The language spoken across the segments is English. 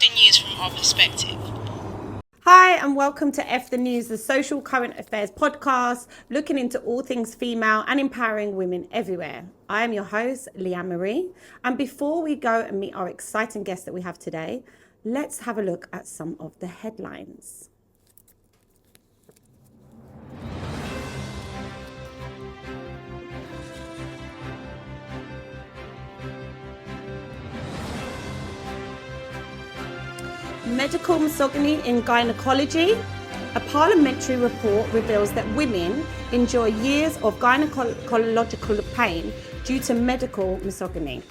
the news from our perspective. Hi and welcome to F the News, the social current affairs podcast, looking into all things female and empowering women everywhere. I am your host, Liyanne Marie. And before we go and meet our exciting guest that we have today, let's have a look at some of the headlines. Medical misogyny in gynecology. A parliamentary report reveals that women enjoy years of gynecological pain due to medical misogyny,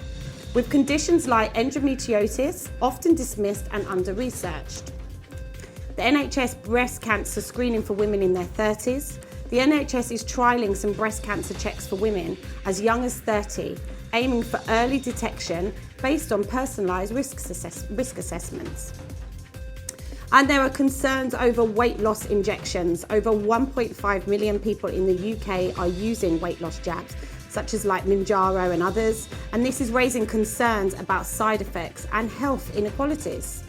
with conditions like endometriosis often dismissed and under-researched. The NHS breast cancer screening for women in their 30s. The NHS is trialling some breast cancer checks for women as young as 30, aiming for early detection based on personalised risk assessments. And there are concerns over weight loss injections. Over 1.5 million people in the UK are using weight loss jabs, such as like Mounjaro and others. And this is raising concerns about side effects and health inequalities.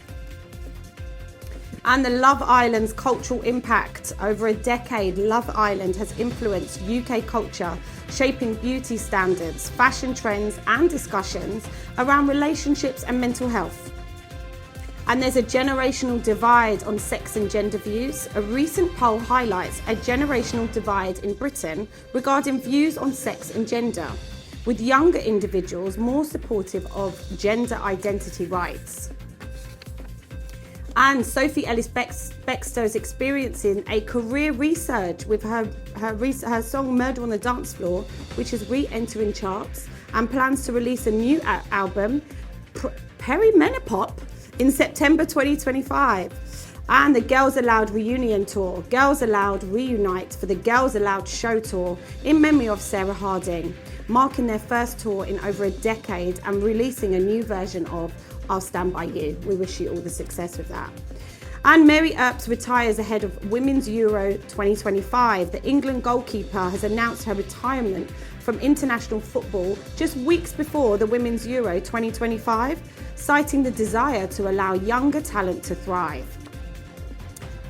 And the Love Island's cultural impact. Over a decade, Love Island has influenced UK culture, shaping beauty standards, fashion trends, and discussions around relationships and mental health. And there's a generational divide on sex and gender views. A recent poll highlights a generational divide in Britain regarding views on sex and gender, with younger individuals more supportive of gender identity rights. And Sophie Ellis-Bextor is experiencing a career resurge with her song Murder on the Dance Floor, which is re-entering charts, and plans to release a new album, Perimenopop, in September 2025. And the Girls Aloud reunion tour. Girls Aloud reunite for the Girls Aloud show tour in memory of Sarah Harding, marking their first tour in over a decade and releasing a new version of I'll Stand By You. We wish you all the success with that. And Mary Earps retires ahead of Women's Euro 2025. The England goalkeeper has announced her retirement from international football just weeks before the Women's Euro 2025, citing the desire to allow younger talent to thrive.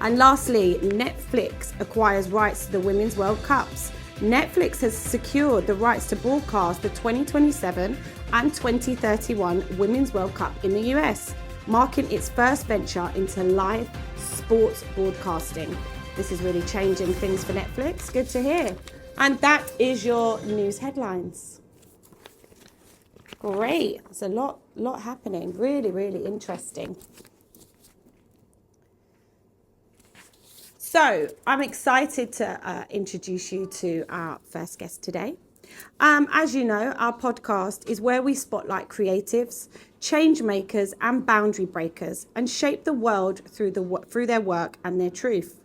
And lastly, Netflix acquires rights to the Women's World Cups. Netflix has secured the rights to broadcast the 2027 and 2031 Women's World Cup in the US, marking its first venture into live sports broadcasting. This is really changing things for Netflix. Good to hear. And that is your news headlines. Great. There's a lot happening. Really, really interesting. So I'm excited to introduce you to our first guest today. As you know, our podcast is where we spotlight creatives, change makers and boundary breakers and shape the world through their work and their truth.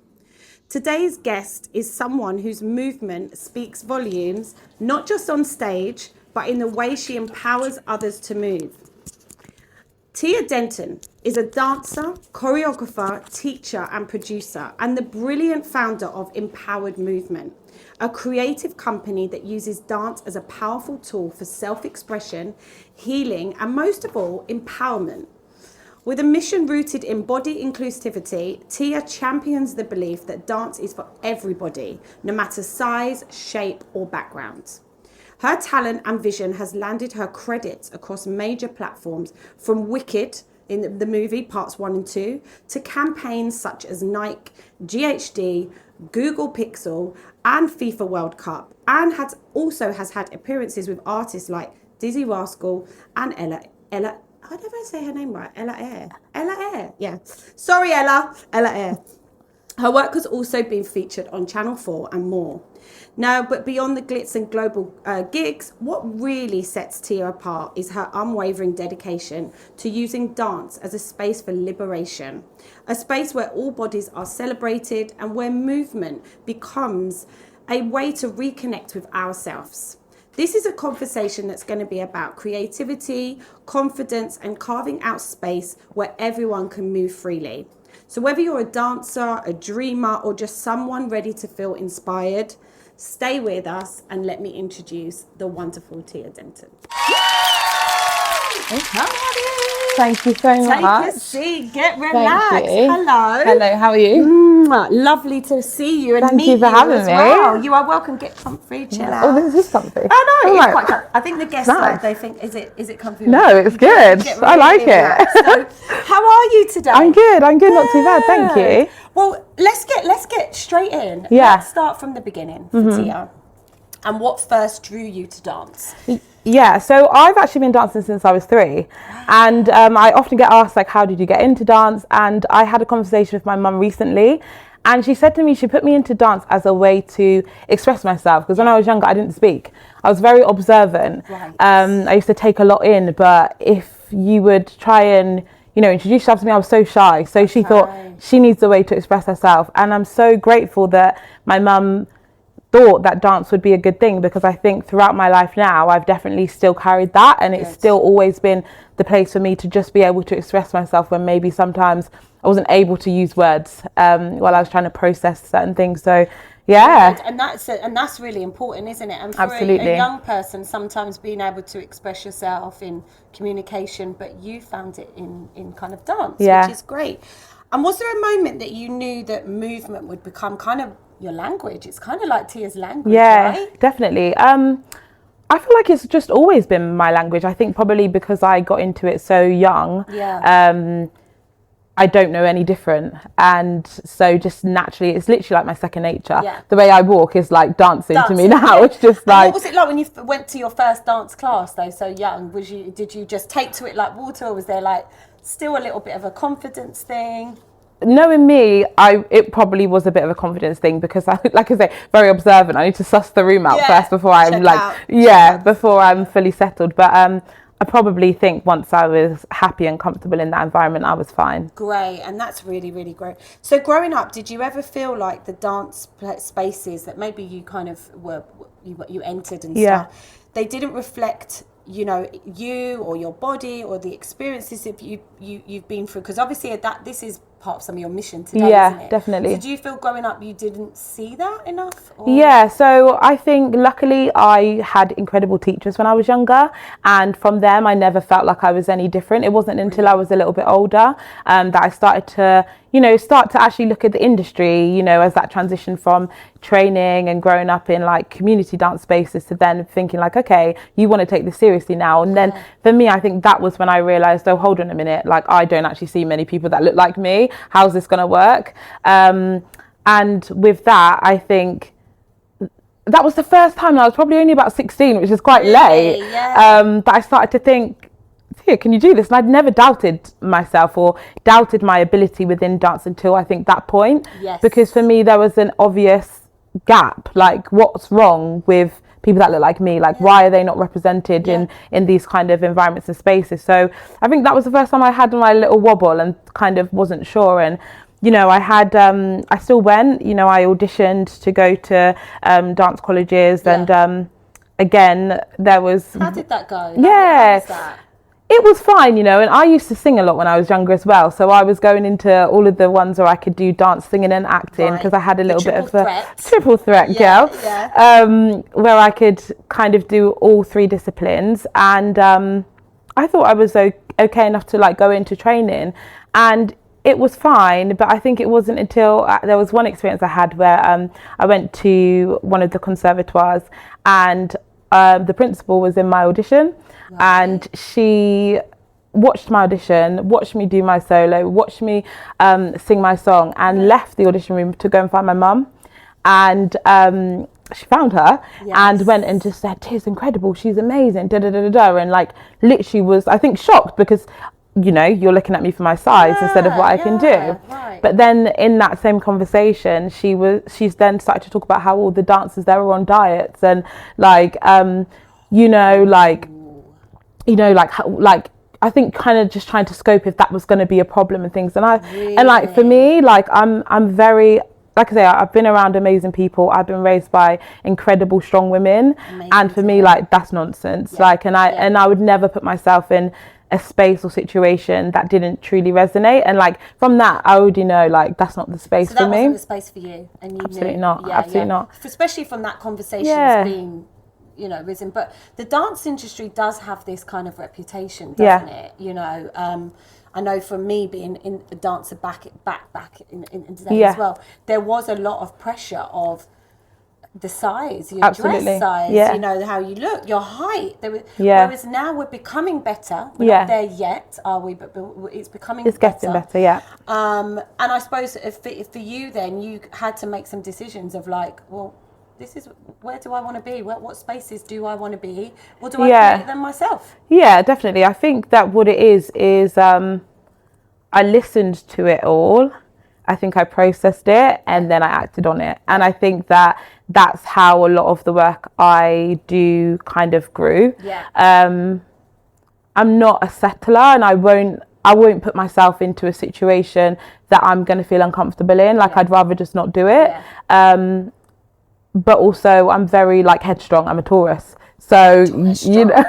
Today's guest is someone whose movement speaks volumes, not just on stage, but in the way she empowers others to move. Tia Denton is a dancer, choreographer, teacher and producer, and the brilliant founder of Empowered Movement, a creative company that uses dance as a powerful tool for self-expression, healing, and most of all, empowerment. With a mission rooted in body inclusivity, Tia champions the belief that dance is for everybody, no matter size, shape, or background. Her talent and vision has landed her credits across major platforms, from Wicked in the movie parts 1 and 2 to campaigns such as Nike, GHD, Google Pixel and FIFA World Cup, and has had appearances with artists like Dizzy Rascal and Ella. I don't know if I say her name right. Ella Eyre. Yeah. Sorry, Ella Eyre. Her work has also been featured on Channel 4 and more. Now, but beyond the glitz and global gigs, what really sets Tia apart is her unwavering dedication to using dance as a space for liberation, a space where all bodies are celebrated and where movement becomes a way to reconnect with ourselves. This is a conversation that's going to be about creativity, confidence, and carving out space where everyone can move freely. So whether you're a dancer, a dreamer, or just someone ready to feel inspired, stay with us and let me introduce the wonderful Tia Denton. Hey, Thank you so much. Take a seat, get relaxed. Hello. Hello, how are you? Lovely to see you and Thank meet you for having as me. well. You are welcome. Get comfy, chill out. Oh, this is comfy. I know, All it's right. quite. I think the guest side, they think, is it comfy? No, it's good. I like it. So, how are you today? I'm good. Not too bad. Thank you. Well, let's get straight in. Yeah. Let's start from the beginning for Tia. And what first drew you to dance? Yeah, so I've actually been dancing since I was 3, and I often get asked, like, how did you get into dance? And I had a conversation with my mum recently, and she said to me she put me into dance as a way to express myself, because when I was younger I didn't speak. I was very observant. Right. I used to take a lot in, but if you would try and introduce yourself to me, I was so shy. So she thought she needs a way to express herself, and I'm so grateful that my mum thought that dance would be a good thing, because I think throughout my life now I've definitely still carried that, and it's still always been the place for me to just be able to express myself when maybe sometimes I wasn't able to use words while I was trying to process certain things. So yeah, and that's really important, isn't it? And for absolutely. a young person, sometimes being able to express yourself in communication, but you found it in kind of dance, which is great. And was there a moment that you knew that movement would become kind of your language? It's kind of like Tia's language, right? Definitely. I feel like it's just always been my language. I think probably because I got into it so young. I don't know any different, and so just naturally it's literally like my second nature. The way I walk is like dancing to me now. It's just like. And what was it like when you went to your first dance class though, so young? Did you just take to it like water, or was there like still a little bit of a confidence thing? Knowing me, it probably was a bit of a confidence thing, because I, like I say, very observant. I need to suss the room out first before I'm before I'm fully settled. But I probably think once I was happy and comfortable in that environment, I was fine. Great, and that's really, really great. So growing up, did you ever feel like the dance spaces that maybe you kind of you entered and stuff, they didn't reflect you or your body or the experiences that you've been through? Because obviously this is part of some of your mission today, isn't it? Definitely. So do you feel growing up you didn't see that enough? Or? Yeah, so I think luckily I had incredible teachers when I was younger, and from them I never felt like I was any different. It wasn't until I was a little bit older that I started to actually look at the industry, as that transition from training and growing up in like community dance spaces to then thinking like, okay, you want to take this seriously now. And then for me, I think that was when I realized, oh, hold on a minute, like I don't actually see many people that look like me. How's this going to work? And with that, I think that was the first time. I was probably only about 16, which is quite late. That I started to think, Tia, can you do this? And I'd never doubted myself or doubted my ability within dance until I think that point. Because for me, there was an obvious gap. Like, what's wrong with people that look like me? Like, why are they not represented in these kind of environments and spaces? So I think that was the first time I had my little wobble and kind of wasn't sure. And I had, I still went, I auditioned to go to dance colleges, and again, there was. How did that go? How was that? It was fine, and I used to sing a lot when I was younger as well. So I was going into all of the ones where I could do dance, singing and acting, because I had a little bit of a triple threat girl, where I could kind of do all 3 disciplines. And I thought I was okay enough to like go into training, and it was fine. But I think it wasn't until there was one experience I had where I went to one of the conservatoires, and the principal was in my audition. And she watched my audition, watched me do my solo, watched me sing my song, and left the audition room to go and find my mum. And she found her and went and just said, "Tia's incredible, she's amazing, da da da da da," and like literally was, I think, shocked, because you're looking at me for my size instead of what I can do. But then in that same conversation, she's then started to talk about how all the dancers there were on diets, and like I think kind of just trying to scope if that was going to be a problem and things. And and like for me, like I'm very, like I say, I've been around amazing people. I've been raised by incredible, strong women. And for me, like, that's nonsense. Like, and I would never put myself in a space or situation that didn't truly resonate. And like from that, I already know like that's not the space for me. So that wasn't the space for you, and you absolutely knew. Not. Absolutely not. Especially from that conversation being you know, risen. But the dance industry does have this kind of reputation, doesn't it? You know, I know from me being in a dancer back in the day as well, there was a lot of pressure of the size, your dress size, you know, how you look, your height. Whereas now we're becoming better. We're not there yet, are we? But it's becoming better. It's getting better, And I suppose if for you then, you had to make some decisions of like, well, this is, where do I want to be? What spaces do I want to be? Or do I create them myself? Yeah, definitely. I think that what it is I listened to it all. I think I processed it and then I acted on it. And I think that that's how a lot of the work I do kind of grew. I'm not a settler, and I won't put myself into a situation that I'm going to feel uncomfortable in. Like I'd rather just not do it. But also I'm very like headstrong. I'm a Taurus. So, you know,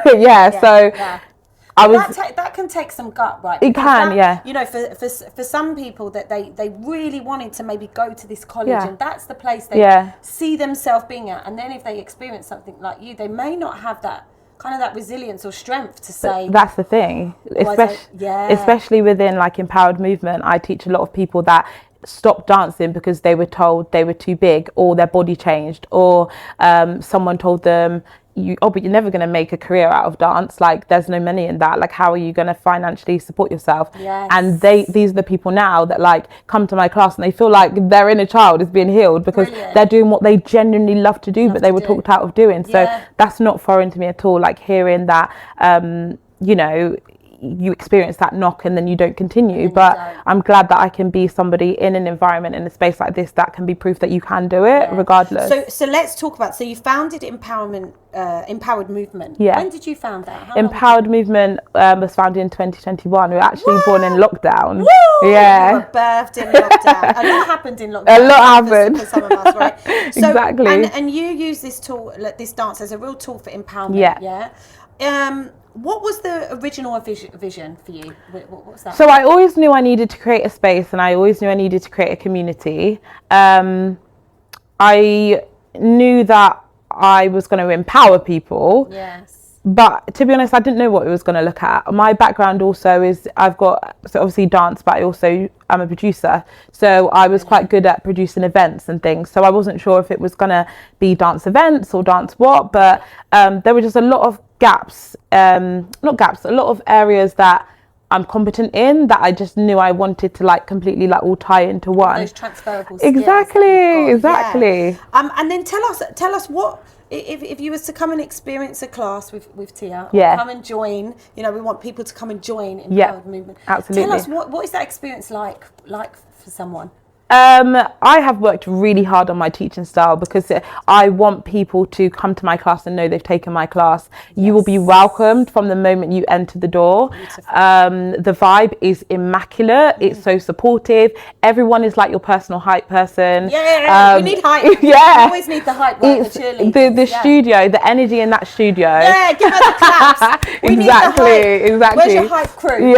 that can take some gut, right? It can, You know, for some people that they really wanted to maybe go to this college and that's the place they see themselves being at. And then if they experience something like you, they may not have that kind of that resilience or strength to say. That's the thing. Especially within like empowered movement, I teach a lot of people that stopped dancing because they were told they were too big, or their body changed, or someone told them, but you're never going to make a career out of dance. Like there's no money in that. Like how are you going to financially support yourself? And these are the people now that like come to my class and they feel like their inner child is being healed because they're doing what they genuinely love to do, but they were talked out of doing. So that's not foreign to me at all. Like hearing that, you know, you experience that knock and then you don't continue. But I'm glad that I can be somebody in an environment, in a space like this, that can be proof that you can do it regardless. So let's talk about, so you founded Empowered Movement. When did you found that? Empowered Movement was founded in 2021. We were actually born in lockdown. Woo! You were birthed in lockdown. A lot happened in lockdown. A lot happened. For some of us, right? So, exactly. And you use this tool, this dance, as a real tool for empowerment. What was the original vision for you? What was that? So I always knew I needed to create a space, and I always knew I needed to create a community. I knew that I was going to empower people. But to be honest, I didn't know what it was going to look at. My background also is so obviously dance, but I'm a producer. So I was quite good at producing events and things. So I wasn't sure if it was going to be dance events or dance what, but there were just a lot of gaps, a lot of areas that I'm competent in that I just knew I wanted to like completely like all tie into one. Those transferable skills. Exactly. And then tell us what, if you was to come and experience a class with Tia, or come and join, you know, we want people to come and join Empowered Movement. Absolutely. Tell us what is that experience like for someone? I have worked really hard on my teaching style because I want people to come to my class and know they've taken my class. You will be welcomed from the moment you enter the door. The vibe is immaculate. It's so supportive. Everyone is like your personal hype person. We need hype. We always need the hype, right? The studio, the energy in that studio. Give us the claps. We need the hype. Where's your hype crew?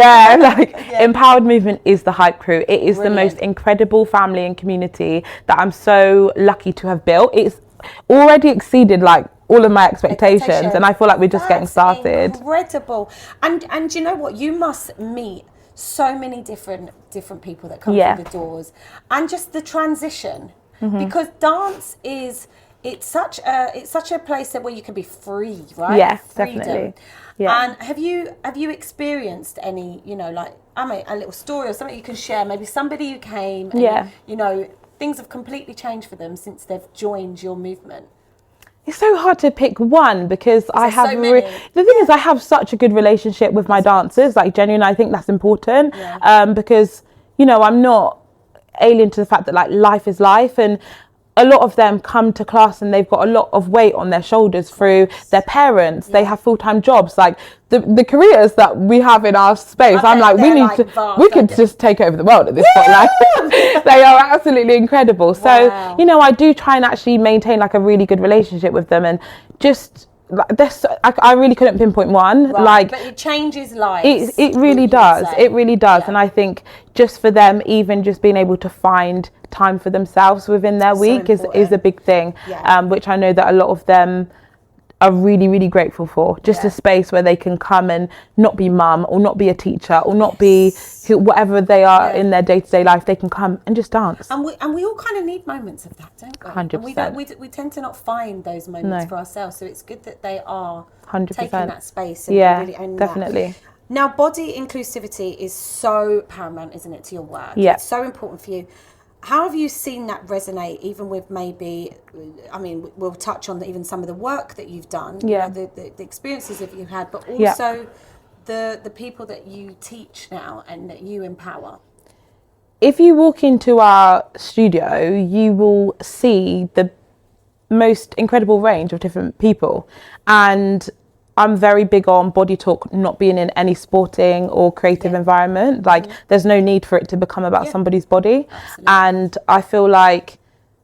Empowered Movement is the hype crew. It is the most incredible family and community that I'm so lucky to have built. It's already exceeded like all of my expectations, and I feel like we're just getting started. Incredible. And you know what, you must meet so many different people that come through the doors, and just the transition, because dance is it's such a place where you can be free, right? Freedom. Definitely. And have you experienced any, you know, like, I mean, a little story or something you can share? Maybe somebody who came and, you know, things have completely changed for them since they've joined your movement. It's so hard to pick one because I have the thing is I have such a good relationship with my dancers, like genuinely. I think that's important because, you know, I'm not alien to the fact that like life is life, and a lot of them come to class and they've got a lot of weight on their shoulders through their parents. They have full-time jobs. Like the careers that we have in our space, I'm like, we could just take over the world at this point. Like, they are absolutely incredible. So, you know, I do try and actually maintain like a really good relationship with them, and just like this, I really couldn't pinpoint one. Like, but it changes lives. It really does. It really does. And I think just for them, even just being able to find time for themselves within their week is a big thing, which I know that a lot of them are really, really grateful for. Just a space where they can come and not be mum or not be a teacher or not be whatever they are in their day-to-day life. They can come and just dance. And we all kind of need moments of that, don't we? 100%. And we tend to not find those moments for ourselves. So it's good that they are 100%. taking that space and really owning definitely. that. Now, body inclusivity is so paramount, isn't it, to your work? Yeah. It's so important for you. How have you seen that resonate, even with maybe, I mean, we'll touch on even some of the work that you've done, you know, the experiences that you've had, but also the people that you teach now and that you empower? If you walk into our studio, you will see the most incredible range of different people. And I'm very big on body talk not being in any sporting or creative environment. Like there's no need for it to become about somebody's body. Absolutely. And I feel like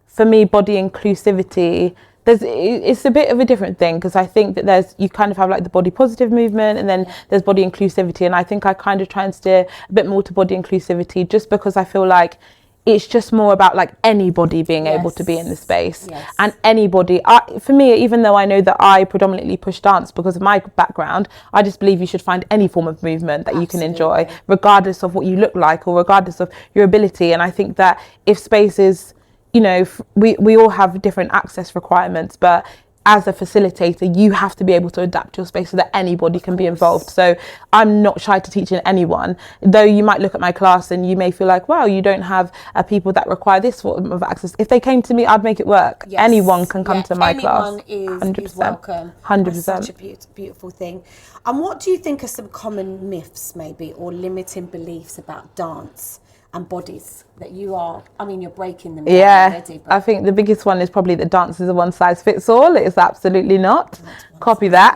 for me, body inclusivity, it's a bit of a different thing, because I think that you kind of have like the body positive movement, and then there's body inclusivity. And I think I kind of try and steer a bit more to body inclusivity, just because I feel like it's just more about like anybody being able to be in the space. And anybody, for me, even though I know that I predominantly push dance because of my background, I just believe you should find any form of movement that you can enjoy, regardless of what you look like or regardless of your ability. And I think that if spaces, you know, we all have different access requirements, but as a facilitator, you have to be able to adapt your space so that anybody can be involved. So I'm not shy to teaching anyone, though you might look at my class and you may feel like, wow, you don't have people that require this form of access. If they came to me, I'd make it work. Anyone can come to my class. Anyone is welcome. 100%. That's such a beautiful thing. And what do you think are some common myths maybe, or limiting beliefs about dance and bodies that you are, I mean, you're breaking them down already, but I think the biggest one is probably that dance is a one size fits all. It is absolutely not. Copy that.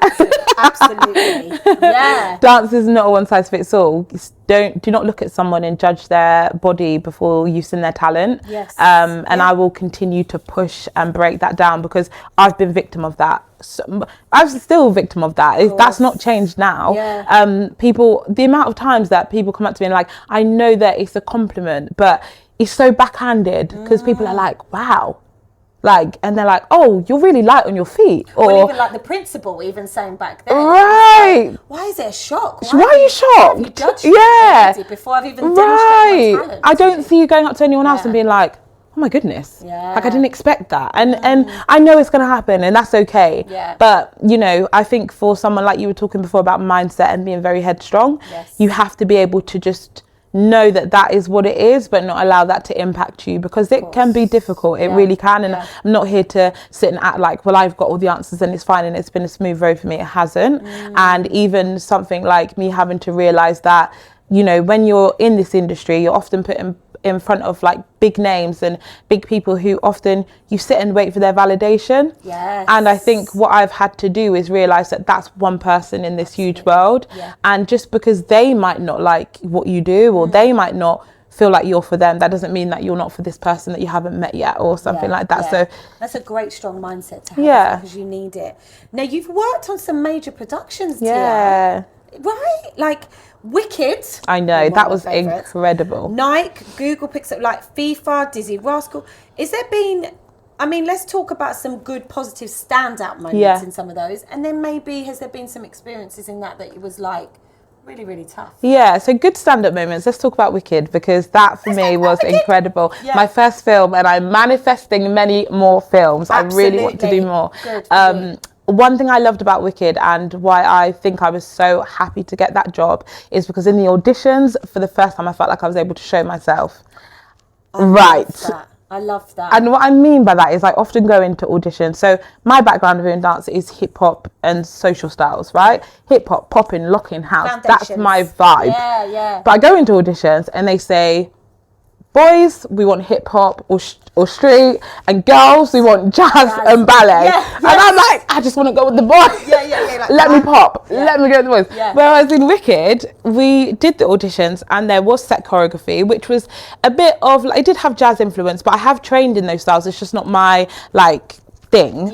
Absolutely. Yeah. Dance is not a one size fits all. Do not look at someone and judge their body before you've seen their talent. And I will continue to push and break that down, because I've been victim of that. So, I'm still a victim of that. That's not changed now. The amount of times that people come up to me and like, I know that it's a compliment, but it's so backhanded, because people are like, wow. Like, and they're like, oh, you're really light on your feet. Or well, even like the principal even saying back then. Right. Like, why is it a shock? Why are you shocked? Have you judged me before I've even demonstrated my talent? I don't see you going up to anyone else and being like, oh my goodness. Like, I didn't expect that. And I know it's going to happen, and that's okay. But, you know, I think for someone like you were talking before about mindset and being very headstrong, you have to be able to just know that is what it is, but not allow that to impact you, because it can be difficult. It really can. And I'm not here to sit and act like, well, I've got all the answers and it's fine and it's been a smooth road for me. It hasn't. And even something like me having to realize that, you know, when you're in this industry, you're often put in front of like big names and big people who often you sit and wait for their validation. And I think what I've had to do is realize that that's one person in this huge world. And just because they might not like what you do, or they might not feel like you're for them, that doesn't mean that you're not for this person that you haven't met yet, or something like that. So that's a great strong mindset to have, because you need it. Now, you've worked on some major productions, Tia, right? Like Wicked. I know, that was incredible. Nike, Google picks up, like FIFA, Dizzy Rascal. Is there been, I mean, let's talk about some good positive standout moments in some of those, and then maybe has there been some experiences in that it was like really, really tough? So good stand-up moments. Let's talk about Wicked, because that for me was incredible. My first film, and I'm manifesting many more films. Absolutely. I really want to do more. Good. One thing I loved about Wicked, and why I think I was so happy to get that job, is because in the auditions, for the first time, I felt like I was able to show myself. I love that. And what I mean by that is I often go into auditions. So my background in dance is hip hop and social styles, right? Hip hop, popping, locking, house. That's my vibe. But I go into auditions and they say, boys, we want hip hop or street, and girls, we want jazz and ballet. And I'm like, I just want to go with the boys. Like, let me pop. Let me go with the boys. Whereas in Wicked, we did the auditions and there was set choreography, which was a bit of, like, it did have jazz influence, but I have trained in those styles. It's just not my like thing.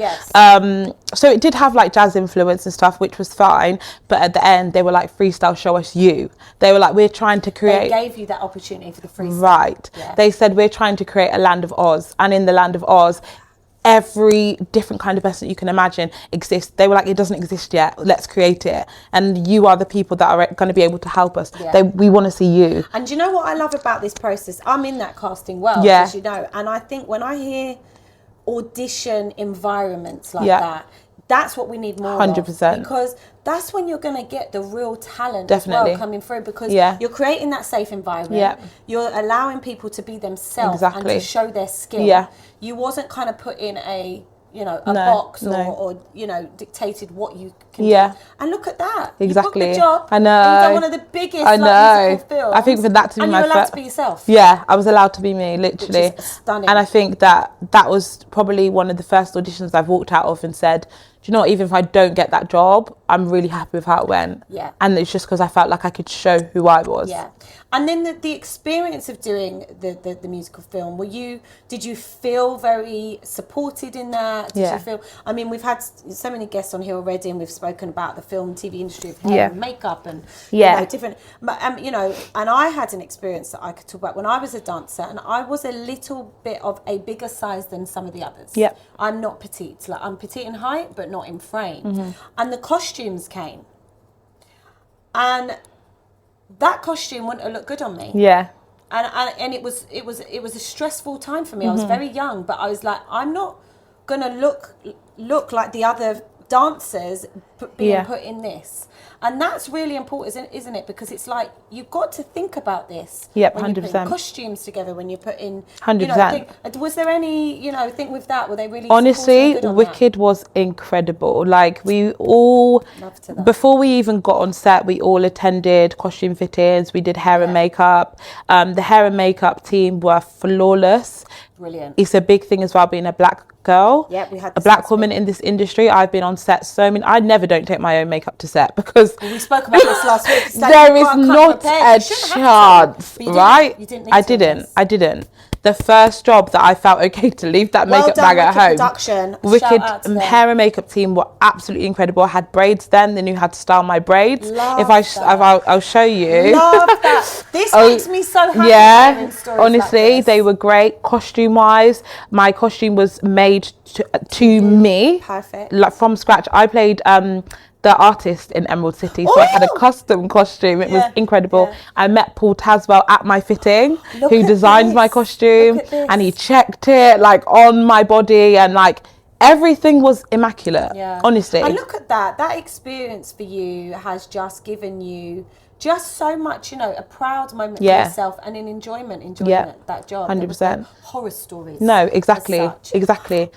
So it did have like jazz influence and stuff, which was fine, but at the end they were like, freestyle, show us you. They were like, we're trying to create, they gave you that opportunity for the freestyle. They said, we're trying to create a land of Oz, and in the land of Oz every different kind of person you can imagine exists. They were like, it doesn't exist yet, let's create it, and you are the people that are going to be able to help us. We want to see you. And do you know what I love about this process? I'm in that casting world, Yeah. as you know, and I think when I hear audition environments like Yeah. that, that's what we need more 100%. of, because that's when you're going to get the real talent Definitely. as well coming through, because Yeah. you're creating that safe environment. Yeah. You're allowing people to be themselves Exactly. and to show their skill. Yeah. You wasn't kind of put in a No, box no. or dictated what you can Yeah. do. And look at that. Exactly. You booked the job. I know. And you've done one of the biggest I know. musical films. I think for that to be and my you're allowed first, to be yourself. yeah, I was allowed to be me, literally. Which is stunning. And I think that was probably one of the first auditions I've walked out of and said, do you know what, even if I don't get that job, I'm really happy with how it went. Yeah. And it's just because I felt like I could show who I was. Yeah. And then the experience of doing the musical film, did you feel very supported in that? Did you feel, I mean, we've had so many guests on here already, and we've spoken about the film and TV industry of hair and makeup and different, but and I had an experience that I could talk about when I was a dancer, and I was a little bit of a bigger size than some of the others. Yeah. I'm not petite, like I'm petite in height, but not in frame. Mm-hmm. And the costumes came. And that costume wouldn't have looked good on me. Yeah. And it was a stressful time for me. I was very young, but I was like, I'm not gonna look like the other dancers being put in this. And that's really important, isn't it? Because it's like, you've got to think about this. Yep, when you're 100%. putting costumes together, when you're putting 100%. Was there any thing with that? Were they really honestly, good on Wicked was incredible. Like, we all, before we even got on set, we all attended costume fittings. We did hair and makeup. The hair and makeup team were flawless. Brilliant. It's a big thing as well, being a black girl, we had a black woman in this industry. I've been on set I never don't take my own makeup to set, because we spoke about this last week. there is not a chance, right? I didn't. The first job that I felt okay to leave that makeup bag at home. Production. Wicked hair and makeup team were absolutely incredible. I had braids then. They knew how to style my braids. I'll show you. Love that. This makes me so happy. Yeah, honestly, they were great. Costume wise, my costume was made to me. Perfect. Like, from scratch. I played the artist in Emerald City, so I had a custom costume. It was incredible. I met Paul Taswell at my fitting, who designed my costume, and he checked it like on my body, and like everything was immaculate. Honestly. And look at that experience for you has just given you just so much, a proud moment for yourself, and an enjoyment that job. 100%. Horror stories. No, exactly.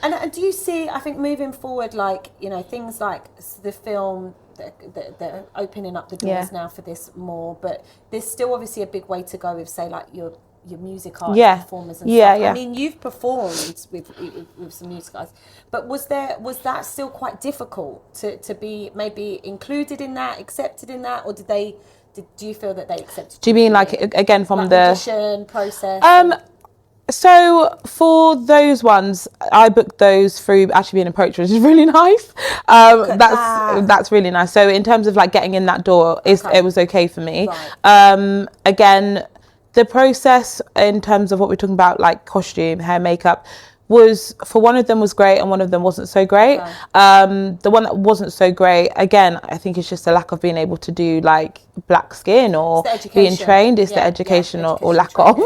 And do you see, I think moving forward, like, things like the film, they're opening up the doors now for this more, but there's still obviously a big way to go with, say, like your music arts performers and stuff. I mean, you've performed with some music guys, but was that still quite difficult to be maybe included in that, accepted in that, or do you feel that they accepted? Do you mean like, again, from the audition process? So for those ones, I booked those through actually being approached, which is really nice. That's really nice. So in terms of like getting in that door, it was okay for me. Right. Again, the process in terms of what we're talking about, like costume, hair, makeup, was, for one of them was great and one of them wasn't so great. The one that wasn't so great, again, I think it's just a lack of being able to do like black skin or being trained. It's the education or lack of.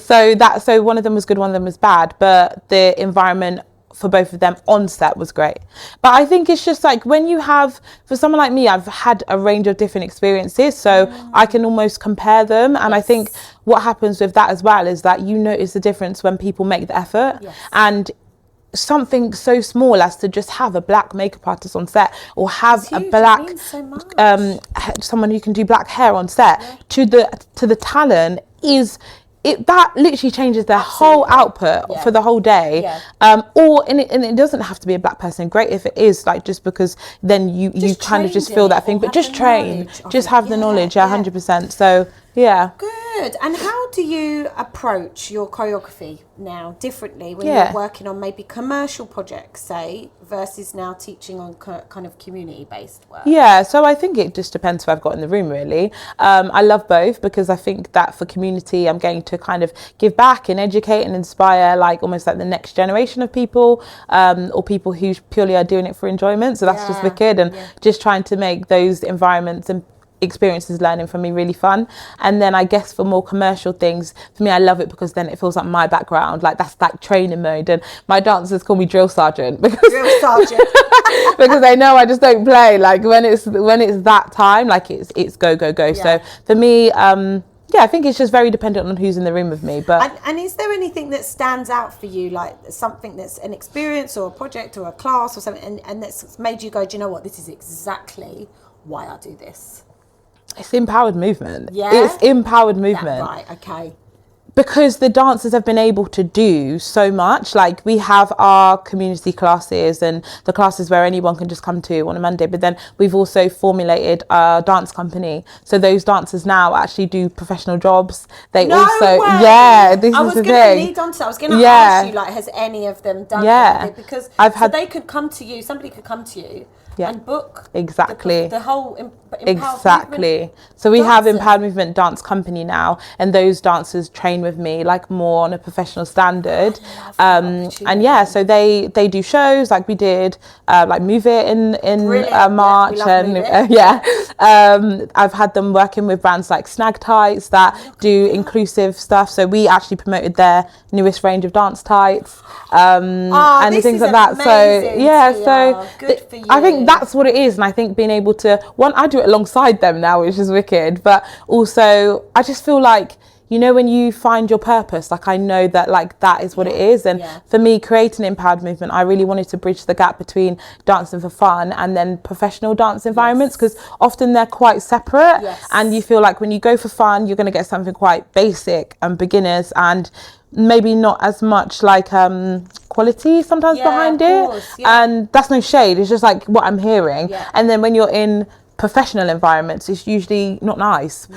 So one of them was good, one of them was bad, but the environment for both of them on set was great. But I think it's just like, when you have, for someone like me, I've had a range of different experiences, so I can almost compare them. And I think what happens with that as well is that you notice the difference when people make the effort. And something so small as to just have a black makeup artist on set, or have a black someone who can do black hair on set, to the talent that literally changes their whole output for the whole day. And it doesn't have to be a black person. Great if it is, like, just because then you kind of just feel that thing, but just train, just have the knowledge. 100%. So Good. Good. And how do you approach your choreography now differently when Yeah. you're working on maybe commercial projects, say, versus now teaching on kind of community-based work? Yeah, so I think it just depends who I've got in the room, really. I love both because I think that for community, I'm going to kind of give back and educate and inspire, like almost like the next generation of people, or people who purely are doing it for enjoyment. So that's just wicked, and just trying to make those environments and experiences learning for me really fun. And then I guess for more commercial things, for me, I love it because then it feels like my background, like that's like training mode, and my dancers call me drill sergeant because because they know I just don't play. Like when it's that time, like it's go go go. So for me, I think it's just very dependent on who's in the room with me. But and is there anything that stands out for you, like something that's an experience or a project or a class or something, and that's made you go, do you know what, this is exactly why I do this? It's empowered movement. Yeah? It's empowered movement. Right, okay. Because the dancers have been able to do so much. Like we have our community classes and the classes where anyone can just come to on a Monday, but then we've also formulated a dance company. So those dancers now actually do professional jobs. They No also, way. This I is was the going thing. to lead on to that. I was going to ask you, like, has any of them done it? Because they could come to you, somebody could come to you and book exactly the whole empowered exactly movement. So we have Empowered Movement Dance Company now, and those dancers train with me like more on a professional standard. And so they do shows like we did like Move It in March, and I've had them working with brands like Snag Tights that do inclusive stuff. So we actually promoted their newest range of dance tights and things like that. So good for you. I think that's what it is, and I think being able to I do it alongside them now, which is wicked, but also I just feel like, you know, when you find your purpose, like I know that like that is what it is. And for me, creating Empowered Movement, I really wanted to bridge the gap between dancing for fun and then professional dance environments, because often they're quite separate, and you feel like when you go for fun, you're going to get something quite basic and beginners and maybe not as much like quality sometimes behind it. And that's no shade, it's just like what I'm hearing. And then when you're in professional environments, it's usually not nice.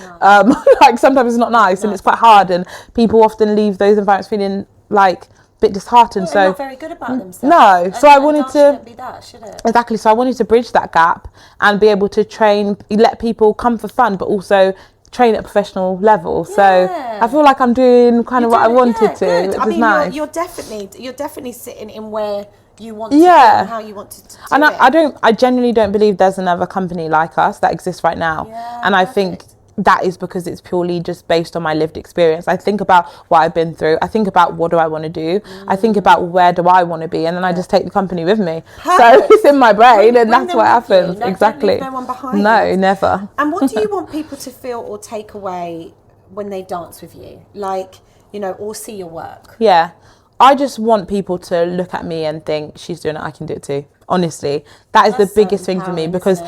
Like sometimes it's not nice, and it's quite hard, and people often leave those environments feeling like a bit disheartened. They're not very good about themselves. No, so I wanted to be that, should it? Exactly. So I wanted to bridge that gap and be able to train, let people come for fun, but also train at a professional level. So I feel like I'm doing kind of what I wanted to. Good. Which I mean, is nice. you're definitely sitting in where you want to be and how you want to do and it. I genuinely don't believe there's another company like us that exists right now. And I think that is because it's purely just based on my lived experience. I think about what I've been through. I think about what do I want to do. I think about where do I want to be, and then I just take the company with me. So it's in my brain, and that's what happens. Exactly. No one behind you. Never. And what do you want people to feel or take away when they dance with you? Like, you know, or see your work? Yeah. I just want people to look at me and think, she's doing it, I can do it too. Honestly, that's the biggest thing for me, because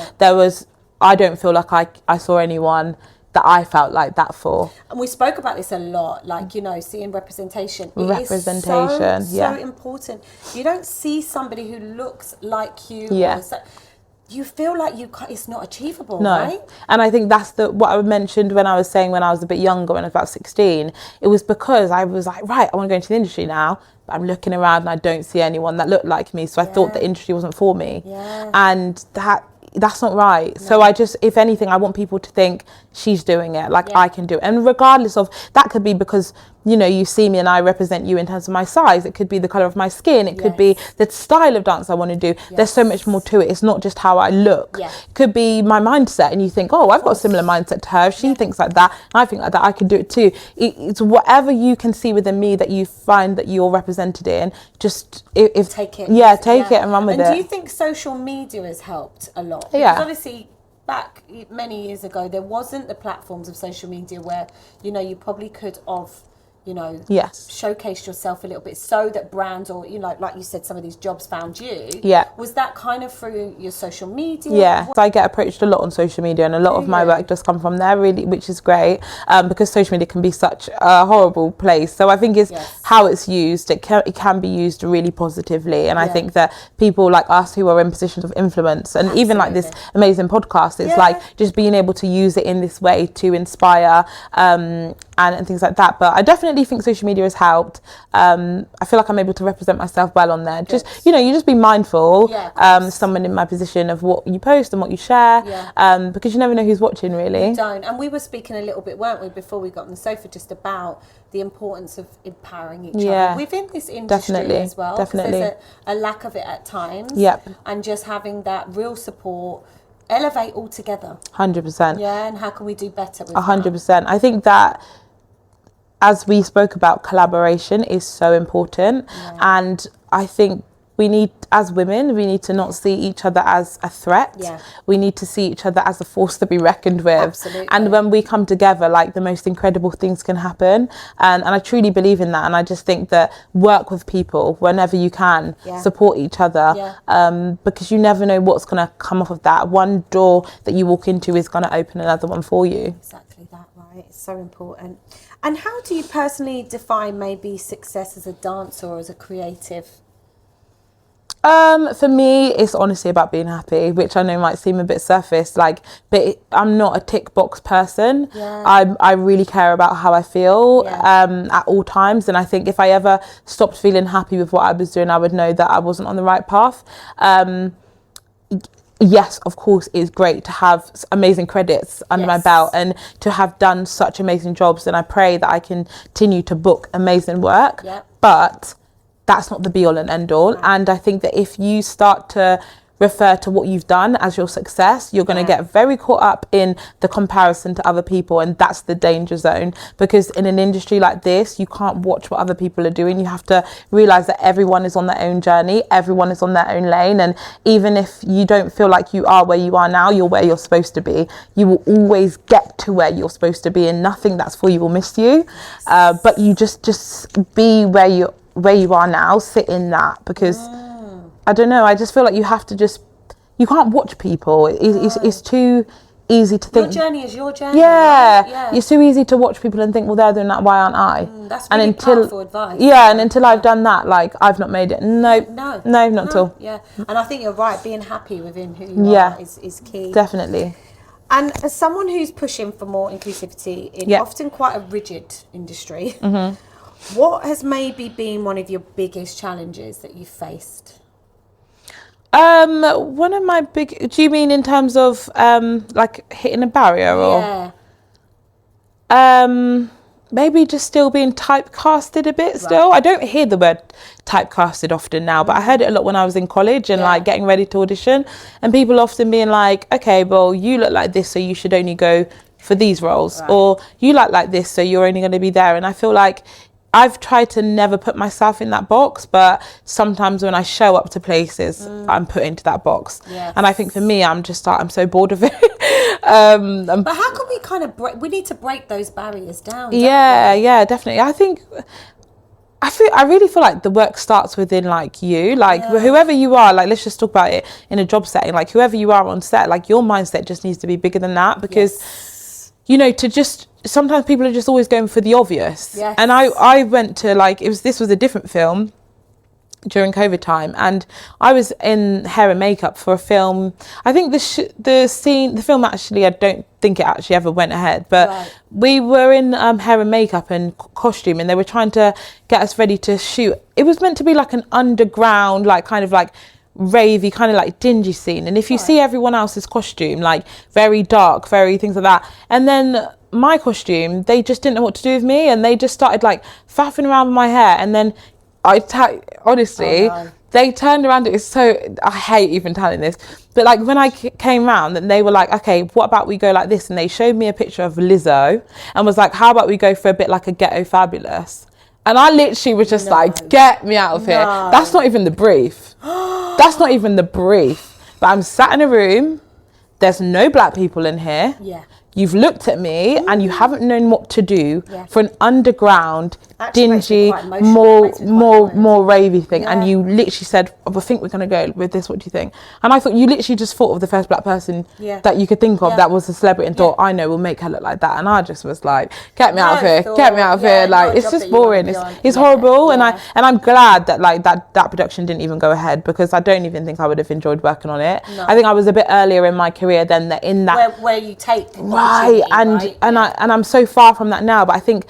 I don't feel like I saw anyone that I felt like that for. And we spoke about this a lot, like, you know, seeing representation. Representation, it is so important. You don't see somebody who looks like you. You feel like it's not achievable, right? And I think that's what I mentioned when I was saying when I was a bit younger, when I was about 16. It was because I was like, right, I want to go into the industry now, but I'm looking around and I don't see anyone that looked like me. So I thought the industry wasn't for me. And that's not right. No. So I just, if anything, I want people to think she's doing it, like I can do it. And regardless of, that could be because, you know, you see me and I represent you in terms of my size. It could be the colour of my skin. It could be the style of dance I want to do. There's so much more to it. It's not just how I look. It could be my mindset, and you think, oh, I've got a similar mindset to her. If she thinks like that, I think like that, I can do it too. It's whatever you can see within me that you find that you're represented in, just take it. Take it and run with it. And do you think social media has helped a lot? Because obviously back many years ago, there wasn't the platforms of social media where, you know, you probably could have, you know, Yes. showcased yourself a little bit so that brands, or, you know, like you said, some of these jobs found you. Yeah. Was that kind of through your social media? Yeah, I get approached a lot on social media, and a lot of my work does come from there, really, which is great, because social media can be such a horrible place. So I think it's how it's used. It can be used really positively, and I think that people like us who are in positions of influence, and even like this amazing podcast, it's like just being able to use it in this way to inspire and things like that. But I definitely think social media has helped. I feel like I'm able to represent myself well on there. Just, you know, you just be mindful, someone in my position, of what you post and what you share, because you never know who's watching, really. You don't. And we were speaking a little bit, weren't we, before we got on the sofa, just about the importance of empowering each other within this industry as well. Definitely. There's a lack of it at times. And just having that real support, elevate all together. 100%. Yeah, and how can we do better with 100%. I think that, as we spoke about, collaboration is so important, and I think we need, as women, we need to not see each other as a threat. We need to see each other as a force to be reckoned with. Absolutely. And when we come together, like, the most incredible things can happen, and I truly believe in that. And I just think that work with people whenever you can, support each other, because you never know what's going to come off of that. One door that you walk into is going to open another one for you. Exactly that, right? It's so important. And how do you personally define maybe success as a dancer or as a creative? For me, it's honestly about being happy, which I know might seem a bit surface, like, but I'm not a tick box person. I really care about how I feel at all times, and I think if I ever stopped feeling happy with what I was doing, I would know that I wasn't on the right path. Yes, of course, it's great to have amazing credits under my belt and to have done such amazing jobs, and I pray that I continue to book amazing work, but that's not the be all and end all. And I think that if you start to refer to what you've done as your success, you're going to get very caught up in the comparison to other people, and that's the danger zone, because in an industry like this, you can't watch what other people are doing. You have to realize that everyone is on their own journey, everyone is on their own lane, and even if you don't feel like you are where you are now, you're where you're supposed to be. You will always get to where you're supposed to be, and nothing that's for you will miss you. But you just be where you are now, sit in that, because I don't know, I just feel like you have to you can't watch people. It's too easy to think. Your journey is your journey. Yeah. It's too easy to watch people and think, well, they're doing that, why aren't I? That's really powerful advice. Yeah, and until I've done that, like, I've not made it. No, not at all. Yeah, and I think you're right, being happy within who you are is key. Definitely. And as someone who's pushing for more inclusivity in often quite a rigid industry, what has maybe been one of your biggest challenges that you've faced? One of my do you mean in terms of like hitting a barrier, or maybe just still being typecasted a bit still? I don't hear the word typecasted often now, but I heard it a lot when I was in college and like getting ready to audition, and people often being like, okay, well, you look like this, so you should only go for these roles, or you look like this, so you're only going to be there. And I feel like I've tried to never put myself in that box, but sometimes when I show up to places, I'm put into that box. And I think for me, I'm so bored of it. But how can we kind of we need to break those barriers down? Yeah, definitely. I really feel like the work starts within, like, you, like whoever you are, like, let's just talk about it in a job setting, like whoever you are on set, like your mindset just needs to be bigger than that, because you know, sometimes people are just always going for the obvious. And I went to, like, this was a different film during COVID time, and I was in hair and makeup for a film. I think the film actually, I don't think it actually ever went ahead, but we were in hair and makeup and costume, and they were trying to get us ready to shoot. It was meant to be like an underground, like, kind of like ravey, kind of like dingy scene, and if you see everyone else's costume, like very dark, very things like that, and then my costume, they just didn't know what to do with me, and they just started like faffing around with my hair, and then honestly, they turned around. I hate even telling this, but like when I came round, and they were like, okay, what about we go like this, and they showed me a picture of Lizzo and was like, how about we go for a bit like a Ghetto Fabulous? And I literally was just like, get me out of here. That's not even the brief. That's not even the brief. But I'm sat in a room. There's no black people in here. you've looked at me and you haven't known what to do for an underground, dingy, more ravey thing. And you literally said, I think we're going to go with this. What do you think? And I thought you literally just thought of the first black person that you could think of that was a celebrity and thought, I know, we'll make her look like that. And I just was like, get me out of here, get me out of here. Like, it's just boring. It's horrible. And I'm glad that like that production didn't even go ahead, because I don't even think I would have enjoyed working on it. I think I was a bit earlier in my career than in that where you take and I'm so far from that now. But I think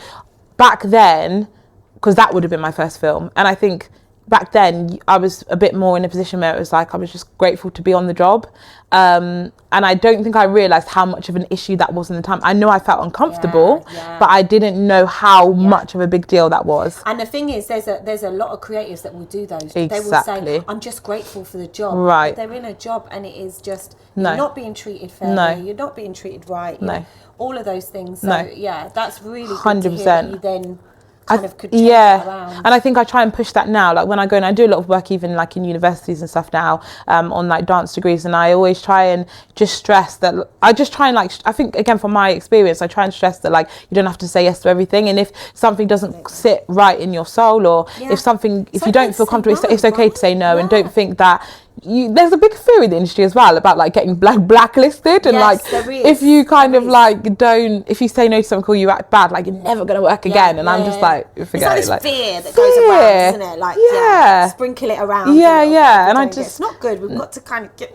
back then, because that would have been my first film, and I think back then I was a bit more in a position where it was like I was just grateful to be on the job, and I don't think I realised how much of an issue that was in the time. I know I felt uncomfortable, but I didn't know how much of a big deal that was. And the thing is, there's a lot of creatives that will do those. They will say, I'm just grateful for the job. Right. But they're in a job and it is just, you're not being treated fairly, you're not being treated right, all of those things. So yeah, that's really good to hear that you then kind of could change that around. And I think I try and push that now. Like when I go and I do a lot of work, even like in universities and stuff now, on like dance degrees, and I always try and just stress that I think again from my experience, I try and stress that like you don't have to say yes to everything, and if something doesn't sit right in your soul, or if you don't feel comfortable, it's okay to say no, and don't think that. There's a big fear in the industry as well about like getting blacklisted, and like if you kind of like if you say no to someone, call you act bad, like you're never gonna work again. And I'm just like, forget it. Like fear that goes around, isn't it? Like sprinkle it around. And I just, it's not good. We've got to kind of get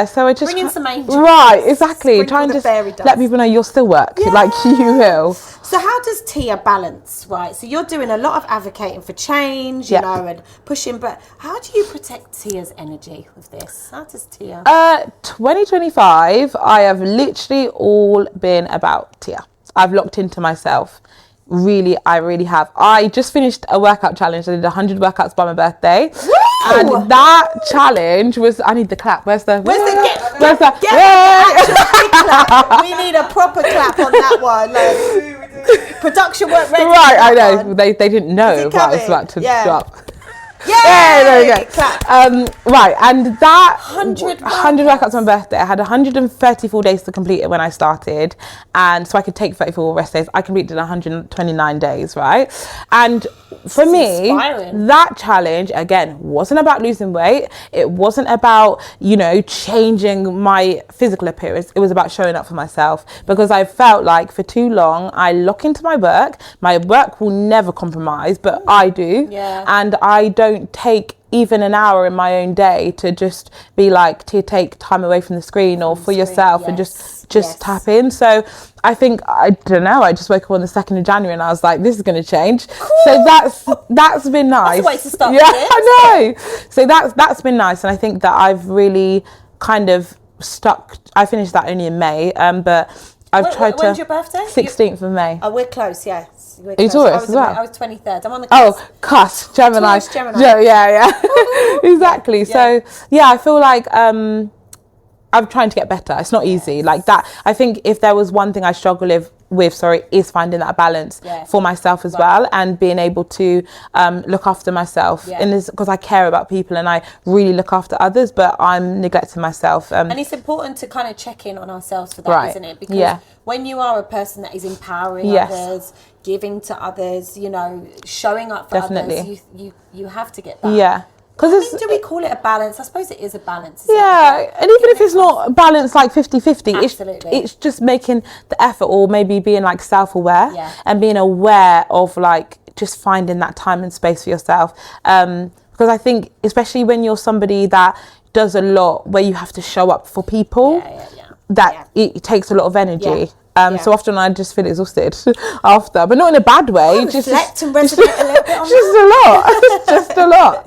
so I just bring in some angels. Right, exactly. Try and just let people know you'll still work, like you will. So how does Tia balance, right? So you're doing a lot of advocating for change, you know, and pushing, but how do you protect Tia's energy with this? How does Tia? 2025, I have literally all been about Tia. I've locked into myself. I really have. I just finished a workout challenge. I did 100 workouts by my birthday. Woo! And that challenge was, I need the clap. Where's the clap? We need a proper clap on that one. Like, production weren't ready. Right, I know. They didn't know what I was about to drop. Yeah, there we go. Right, and that 100 workouts on my birthday. I had 134 days to complete it when I started, and so I could take 34 rest days. I completed 129 days, right? And for me, that challenge again wasn't about losing weight. It wasn't about changing my physical appearance. It was about showing up for myself, because I felt like for too long I lock into my work. My work will never compromise, but I do, and I don't take even an hour in my own day to just be like, to take time away from the screen or for yourself, and just tap in. So I think, I don't know, I just woke up on the 2nd of January and I was like, this is going to change. Cool. So that's been nice. That's a way to start. Yeah, I know. So that's been nice, and I think that I've really kind of stuck. I finished that only in May, but I've tried to. When's your birthday? 16th of May. Oh, we're close, yes. Are you Taurus as well? I was 23rd. I'm on the cusp. Oh, cusp, Gemini. Taurus, Gemini. Yeah. Exactly. So, I feel like I'm trying to get better. It's not easy. Like that. I think if there was one thing I struggle with, is finding that balance for myself as well, and being able to look after myself, because I care about people and I really look after others, but I'm neglecting myself. And it's important to kind of check in on ourselves for that, isn't it? Because when you are a person that is empowering others, giving to others, showing up for others, you have to get that. Yeah. Because do we call it a balance? I suppose it is a balance. And even if it's not balanced like 50-50, it's just making the effort, or maybe being like self-aware and being aware of like just finding that time and space for yourself. Because I think, especially when you're somebody that does a lot where you have to show up for people, it takes a lot of energy. So often I just feel exhausted after, but not in a bad way. Just reflect and resonate a little bit on just a lot.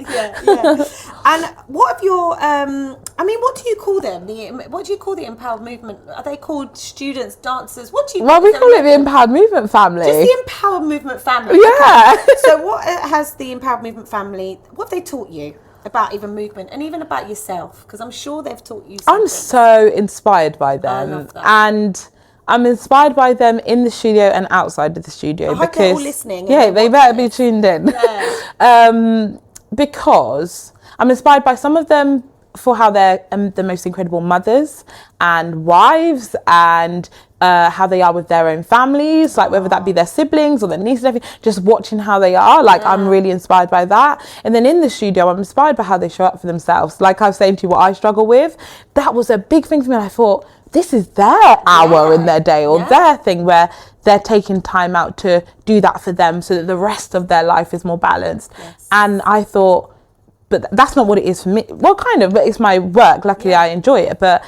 And what of your, what do you call them? What do you call the empowered movement? Are they called students, dancers? What do you? Well, we call it the empowered movement family. Just the empowered movement family. Yeah. Okay. So what has the empowered movement family? What have they taught you about even movement, and even about yourself? Because I'm sure they've taught you something. I'm so inspired by them. I love that. And I'm inspired by them in the studio and outside of the studio. I hope they're all listening. Yeah, they better be tuned in. Yeah. Because I'm inspired by some of them for how they're the most incredible mothers and wives, and how they are with their own families, like whether that be their siblings or their nieces and everything, just watching how they are, like I'm really inspired by that. And then in the studio, I'm inspired by how they show up for themselves. Like I was saying to you, what I struggle with, that was a big thing for me. And I thought, this is their hour in their day, or their thing where they're taking time out to do that for them so that the rest of their life is more balanced. And I thought, but that's not what it is for me. Well, kind of, but it's my work. Luckily, I enjoy it. But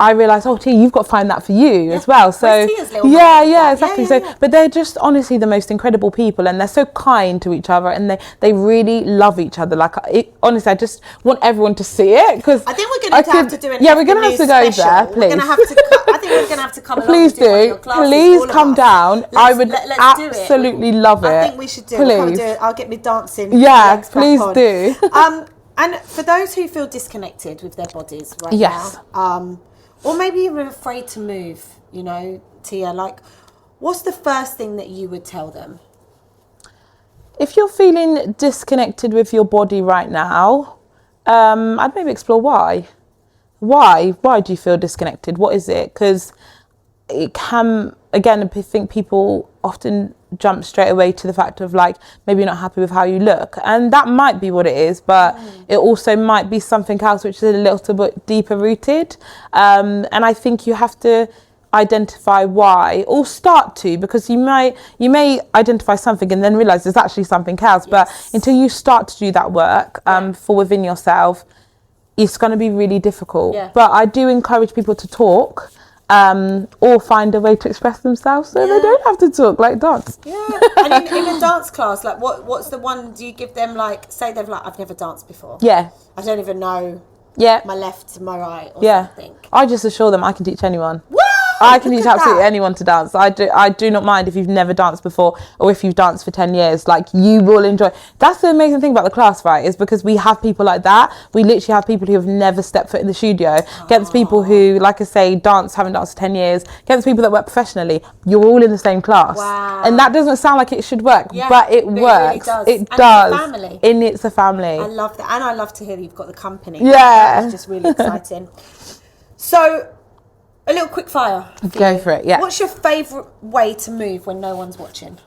I realised, Tia, you've got to find that for you as well. So exactly. So, but they're just honestly the most incredible people, and they're so kind to each other, and they really love each other. Like honestly, I just want everyone to see it, because I think we're going to have to do an we're going to have to go special. there. Please, we're going to have to. I think we're going to have to come. Please do. Please come down. I would let's absolutely love it. I think we should do it. Please. Do it. I'll get me dancing. Yeah, please do. And for those who feel disconnected with their bodies right now, or maybe even afraid to move, you know, Tia, like, what's the first thing that you would tell them? If you're feeling disconnected with your body right now, I'd maybe explore why. Why do you feel disconnected? What is it? Because it can, again, I think people often jump straight away to the fact of like, maybe you're not happy with how you look, and that might be what it is, but it also might be something else which is a little bit deeper rooted, and I think you have to identify why, or start to, because you may identify something and then realize there's actually something else, but until you start to do that work for within yourself, it's going to be really difficult. But I do encourage people to talk, or find a way to express themselves so they don't have to talk, like dance. And in a dance class, like what's the one, do you give them, like, say they've like, I've never danced before, I don't even know my left to my right or something, I just assure them I can teach anyone. I can teach absolutely anyone to dance. I do not mind if you've never danced before, or if you've danced for 10 years, like you will enjoy. That's the amazing thing about the class, right? Is because we have people like that. We literally have people who have never stepped foot in the studio, against people who, like I say, haven't danced for 10 years, against people that work professionally. You're all in the same class. And that doesn't sound like it should work, but it works. It does. It's a family. And it's a family. I love that. And I love to hear that you've got the company. It's just really exciting. So, a little quick fire. Go for it, What's your favourite way to move when no one's watching?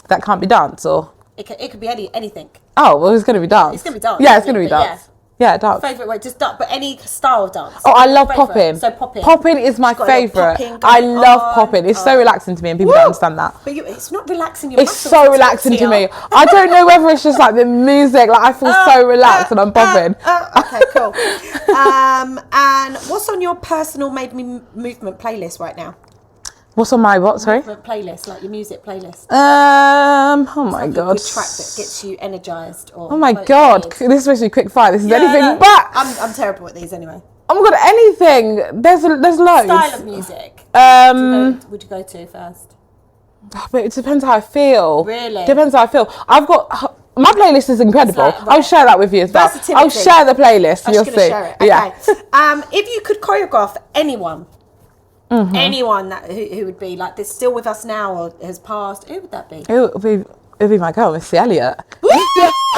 That can't be dance, or? It could be anything. Oh, well, it's going to be dance. It's going to be dance. Yeah, it's going to be dance. Yeah, dance. Favourite way, just dance, but any style of dance. Oh, I love popping. So popping. Popping is my favourite. I love popping. It's so relaxing to me, and people don't understand that. But it's not relaxing. Your it's so relaxing to me. I don't know whether it's just like the music. Like I feel so relaxed when I'm popping. Okay, cool. And what's on your personal Made Me Movement playlist right now? What's on my what? Sorry. Movement playlist, like your music playlist. Oh my god. A good track that gets you energized. Or oh my god. This is supposed to be quick fire. This is anything but. I'm terrible at these anyway. Oh my god, anything. There's loads. Style of music. Would you go to first? But it depends how I feel. Really? Depends how I feel. My playlist is incredible. I'll share that with you as well. I'll share the playlist. You'll see. Share it. Okay. If you could choreograph anyone, anyone who would be like this, still with us now or has passed, who would that be? It would be my girl, Missy Elliott.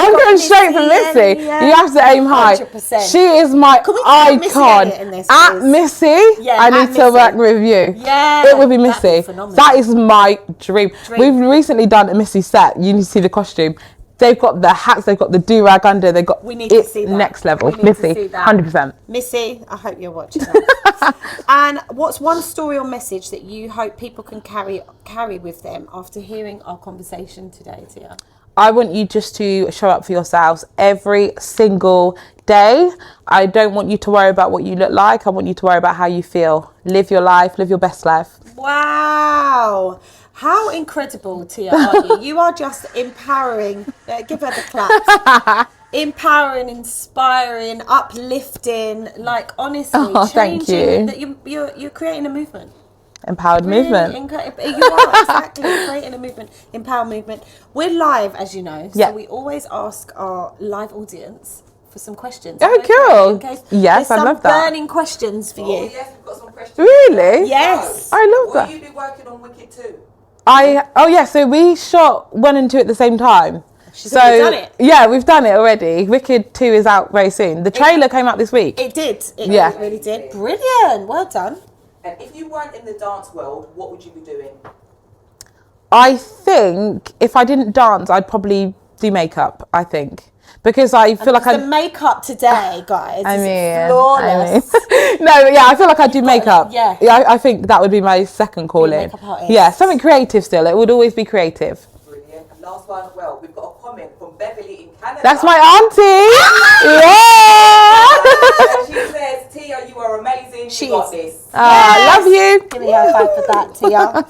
I'm going straight for Missy. You have to aim high. 100%. She is my icon. At Missy, I need to work with you. Yeah, it would be Missy. That is my dream. We've recently done a Missy set. You need to see the costume. They've got the hats, they've got the do-rag under, they've got next level. Missy, 100%. Missy, I hope you're watching that. And what's one story or message that you hope people can carry with them after hearing our conversation today, Tia? I want you just to show up for yourselves every single day. I don't want you to worry about what you look like. I want you to worry about how you feel. Live your life, live your best life. Wow. How incredible, Tia, are you? You are just empowering. Give her the clap. Empowering, inspiring, uplifting. Like, honestly, changing. That you're creating a movement. Empowered movement. You are, exactly. Creating a movement. Empower movement. We're live, as you know. So we always ask our live audience for some questions. Oh, cool. Yes, I love that. Some burning questions for you. Yes, we've got some questions. Really? Yes. I love that. Will you be working on Wicked 2? So we shot 1 and 2 at the same time. She's already done it. Yeah, we've done it already. Wicked 2 is out very soon. The trailer came out this week. It did. It really did. Brilliant. Well done. And if you weren't in the dance world, what would you be doing? I think if I didn't dance, I'd probably do makeup, I think. Because I feel like the makeup today, guys, is flawless. I feel like I'd do makeup. Yeah. I think that would be my second calling. Makeup artist. Yeah, something creative still. It would always be creative. Brilliant. And last one, we've got a comment from Beverly in Canada. That's my auntie. Yeah. She says, Tia, you are amazing. You got this. I love you. Give me a high five for that, Tia.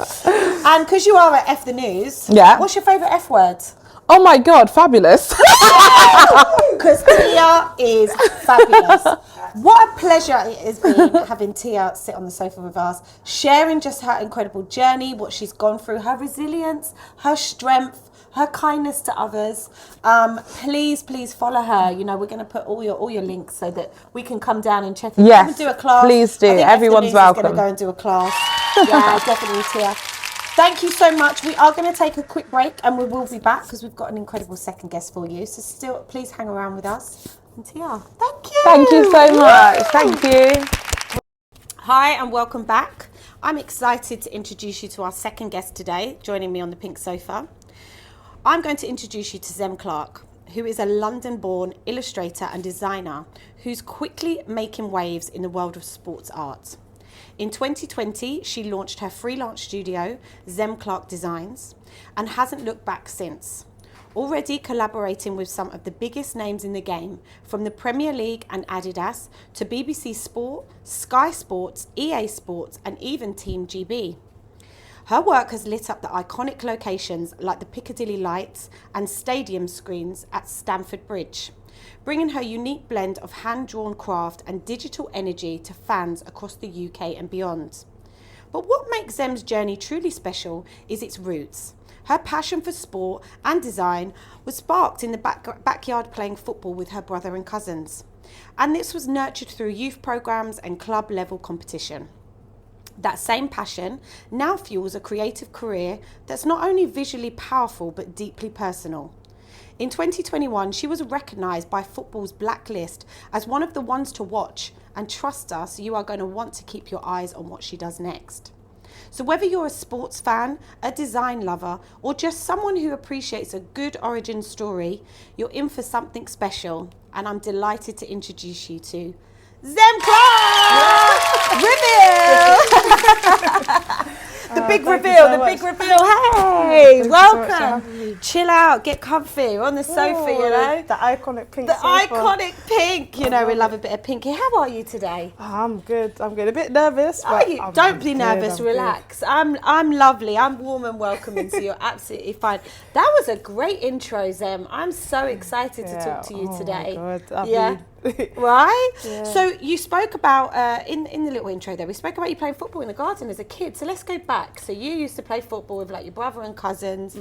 And because you are at F the News, what's your favourite F word? Oh my God, fabulous. Because Tia is fabulous. What a pleasure it has been having Tia sit on the sofa with us, sharing just her incredible journey, what she's gone through, her resilience, her strength, her kindness to others. Please follow her. You know, we're going to put all your links so that we can come down and check in. Yes, do a class. please do. Everyone's welcome. Going to go and do a class. Yeah, definitely, Tia. Thank you so much. We are going to take a quick break and we will be back because we've got an incredible second guest for you. So still, please hang around with us. And Tia, thank you. Thank you so much. Thank you. Hi and welcome back. I'm excited to introduce you to our second guest today, joining me on the pink sofa. I'm going to introduce you to Zem Clarke, who is a London-born illustrator and designer who's quickly making waves in the world of sports art. In 2020, she launched her freelance studio, Zem Clarke Designs, and hasn't looked back since. Already collaborating with some of the biggest names in the game, from the Premier League and Adidas to BBC Sport, Sky Sports, EA Sports, and even Team GB. Her work has lit up the iconic locations like the Piccadilly Lights and stadium screens at Stamford Bridge, bringing her unique blend of hand-drawn craft and digital energy to fans across the UK and beyond. But what makes Zem's journey truly special is its roots. Her passion for sport and design was sparked in the backyard playing football with her brother and cousins. And this was nurtured through youth programmes and club-level competition. That same passion now fuels a creative career that's not only visually powerful but deeply personal. In 2021, she was recognised by Football's Blacklist as one of the ones to watch, and trust us, you are going to want to keep your eyes on what she does next. So whether you're a sports fan, a design lover, or just someone who appreciates a good origin story, you're in for something special, and I'm delighted to introduce you to Zem Clarke! Reveal! The big reveal. Hey, welcome. Chill out, get comfy. We're on the sofa, you know. The iconic pink sofa. Iconic pink. You know, we love a bit of pink here. How are you today? I'm good. A bit nervous. But Don't be nervous, relax. I'm lovely. I'm warm and welcoming, so you're absolutely fine. That was a great intro, Zem. I'm so excited to talk to you today. My God. Yeah. Right? Yeah. So you spoke about, in the little intro there, we spoke about you playing football in the garden as a kid. So let's go back. So you used to play football with like your brother and cousins.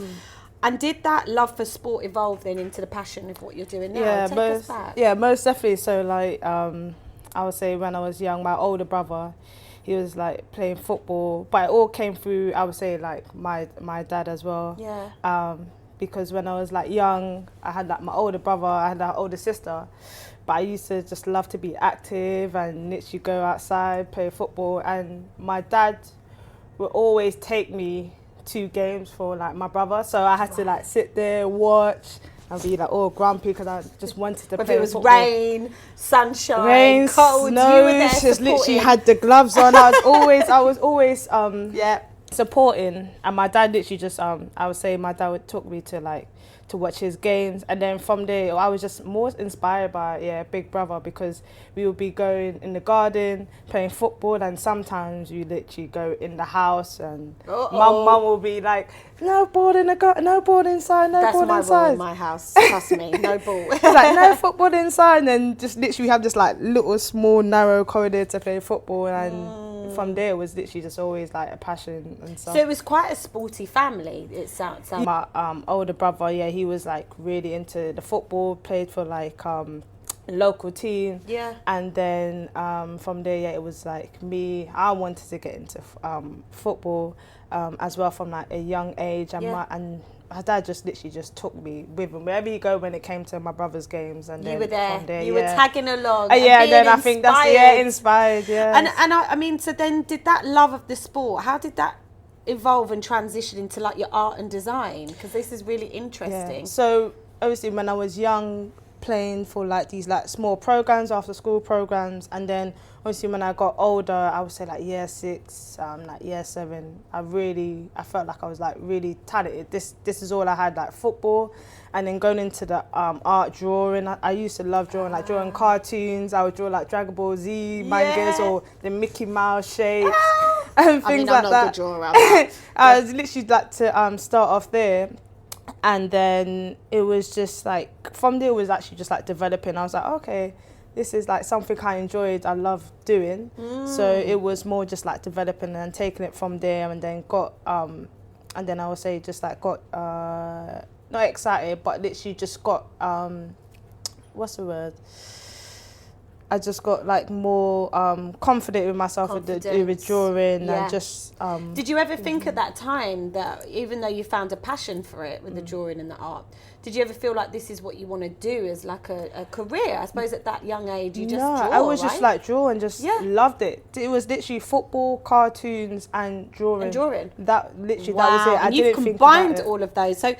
And did that love for sport evolve then into the passion of what you're doing now? Take us back. Yeah, most definitely. So like, I would say when I was young, my older brother, he was like playing football, but it all came through, I would say, like my dad as well. Yeah. Because when I was like young, I had like my older brother, I had an older sister, but I used to just love to be active and literally go outside, play football, and my dad would always take me to games for like my brother, so I had to like sit there, watch, and be like all grumpy because I just wanted to play. If it was football. rain, sunshine, cold, snow, you were there just supporting. literally had the gloves on. I was always supporting, and my dad literally just I would say my dad would took me to watch his games, and then from there I was just more inspired by Big Brother, because we would be going in the garden playing football, and sometimes you literally go in the house and mum will be like, no ball in the garden, no ball inside, no ball inside. That's my rule in my house, trust me, no ball. It's like no football inside, and then just literally have this like little small narrow corridor to play football, and from there it was literally just always like a passion and stuff. So it was quite a sporty family, it sounds. My older brother, he was like really into the football, played for like local team. Yeah. And then from there, it was like me. I wanted to get into football as well from like a young age, and my dad just literally just took me with him wherever you go when it came to my brother's games, and You then were there. from there, You were tagging along. yeah, and then being I think that's inspired. Yeah, And I mean, so then did that love of the sport? How did that evolve and transition into like your art and design? Because this is really interesting. So obviously, when I was young, playing for like these like small programs, after school programs, and then obviously when I got older, I would say like year 6, like year 7, I felt like I was like really talented. This is all I had, like football, and then going into the art drawing. I used to love drawing, like drawing cartoons. I would draw like Dragon Ball Z mangas or the Mickey Mouse shapes and things like that. I'm not a good drawer. I was literally like to start off there. And then it was just like, from there it was actually just like developing. I was like, okay, this is like something I enjoyed, I love doing. So it was more just like developing and taking it from there, and then got, and then I would say just like got, not excited, but literally just got, what's the word? I just got like more confident with myself with drawing and just. Did you ever think at that time that even though you found a passion for it with the drawing and the art, did you ever feel like this is what you want to do as like a career? I suppose at that young age you just draw, I was just like drawing, just loved it. It was literally football, cartoons, and drawing. And drawing. That literally that was it. And you've combined all of those. So,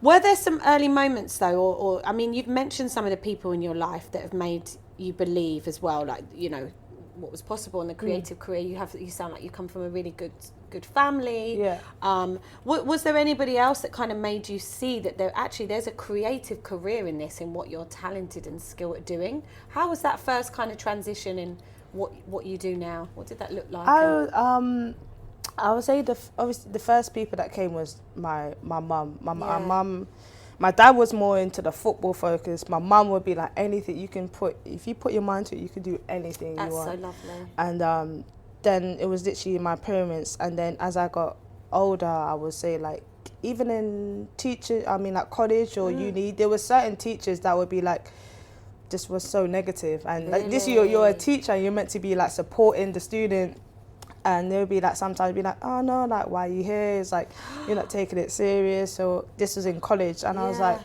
were there some early moments though, or I mean, you've mentioned some of the people in your life that have made you believe as well, like, you know, what was possible in the creative career. You sound like you come from a really good family. Was there anybody else that kind of made you see that there's a creative career in this, in what you're talented and skilled at doing? How was that first kind of transition in what you do now? What did that look like? I would say obviously the first people that came was my mum. My mum. My dad was more into the football focus. My mum would be like, anything you can if you put your mind to it, you can do anything you want. That's so lovely. And then it was literally my parents. And then as I got older, I would say like, even in like college or uni, there were certain teachers that would be like, this was so negative. And like this, you're a teacher, and you're meant to be like supporting the student. And they would be like, sometimes be like, oh no, like, why are you here? It's like, you're not taking it serious. So this was in college, and I was like,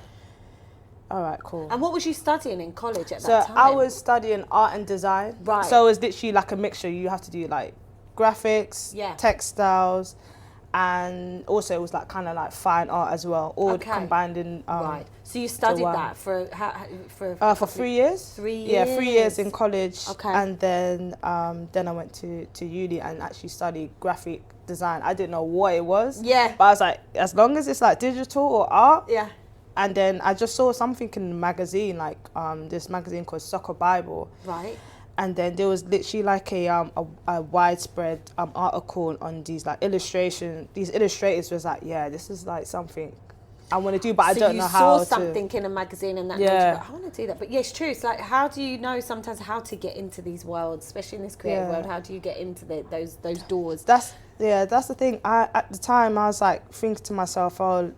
all right, cool. And what was you studying in college at that time? So I was studying art and design. Right. So it was literally like a mixture. You have to do like graphics, textiles, and also it was like kind of like fine art as well, all combined in. Right. So you studied that for 3 years. 3 years. Yeah, 3 years in college. Okay. And then I went to uni and actually studied graphic design. I didn't know what it was. Yeah. But I was like, as long as it's like digital or art. Yeah. And then I just saw something in the magazine, like this magazine called Soccer Bible. Right. And then there was literally like a widespread article on these like illustrations. These illustrators was like, yeah, this is like something I want to do, but I don't know how to. So you saw something in a magazine and that made you go, I want to do that. But yeah, it's true. It's like, how do you know sometimes how to get into these worlds, especially in this creative world? How do you get into those doors? That's the thing. At the time, I was like thinking to myself, I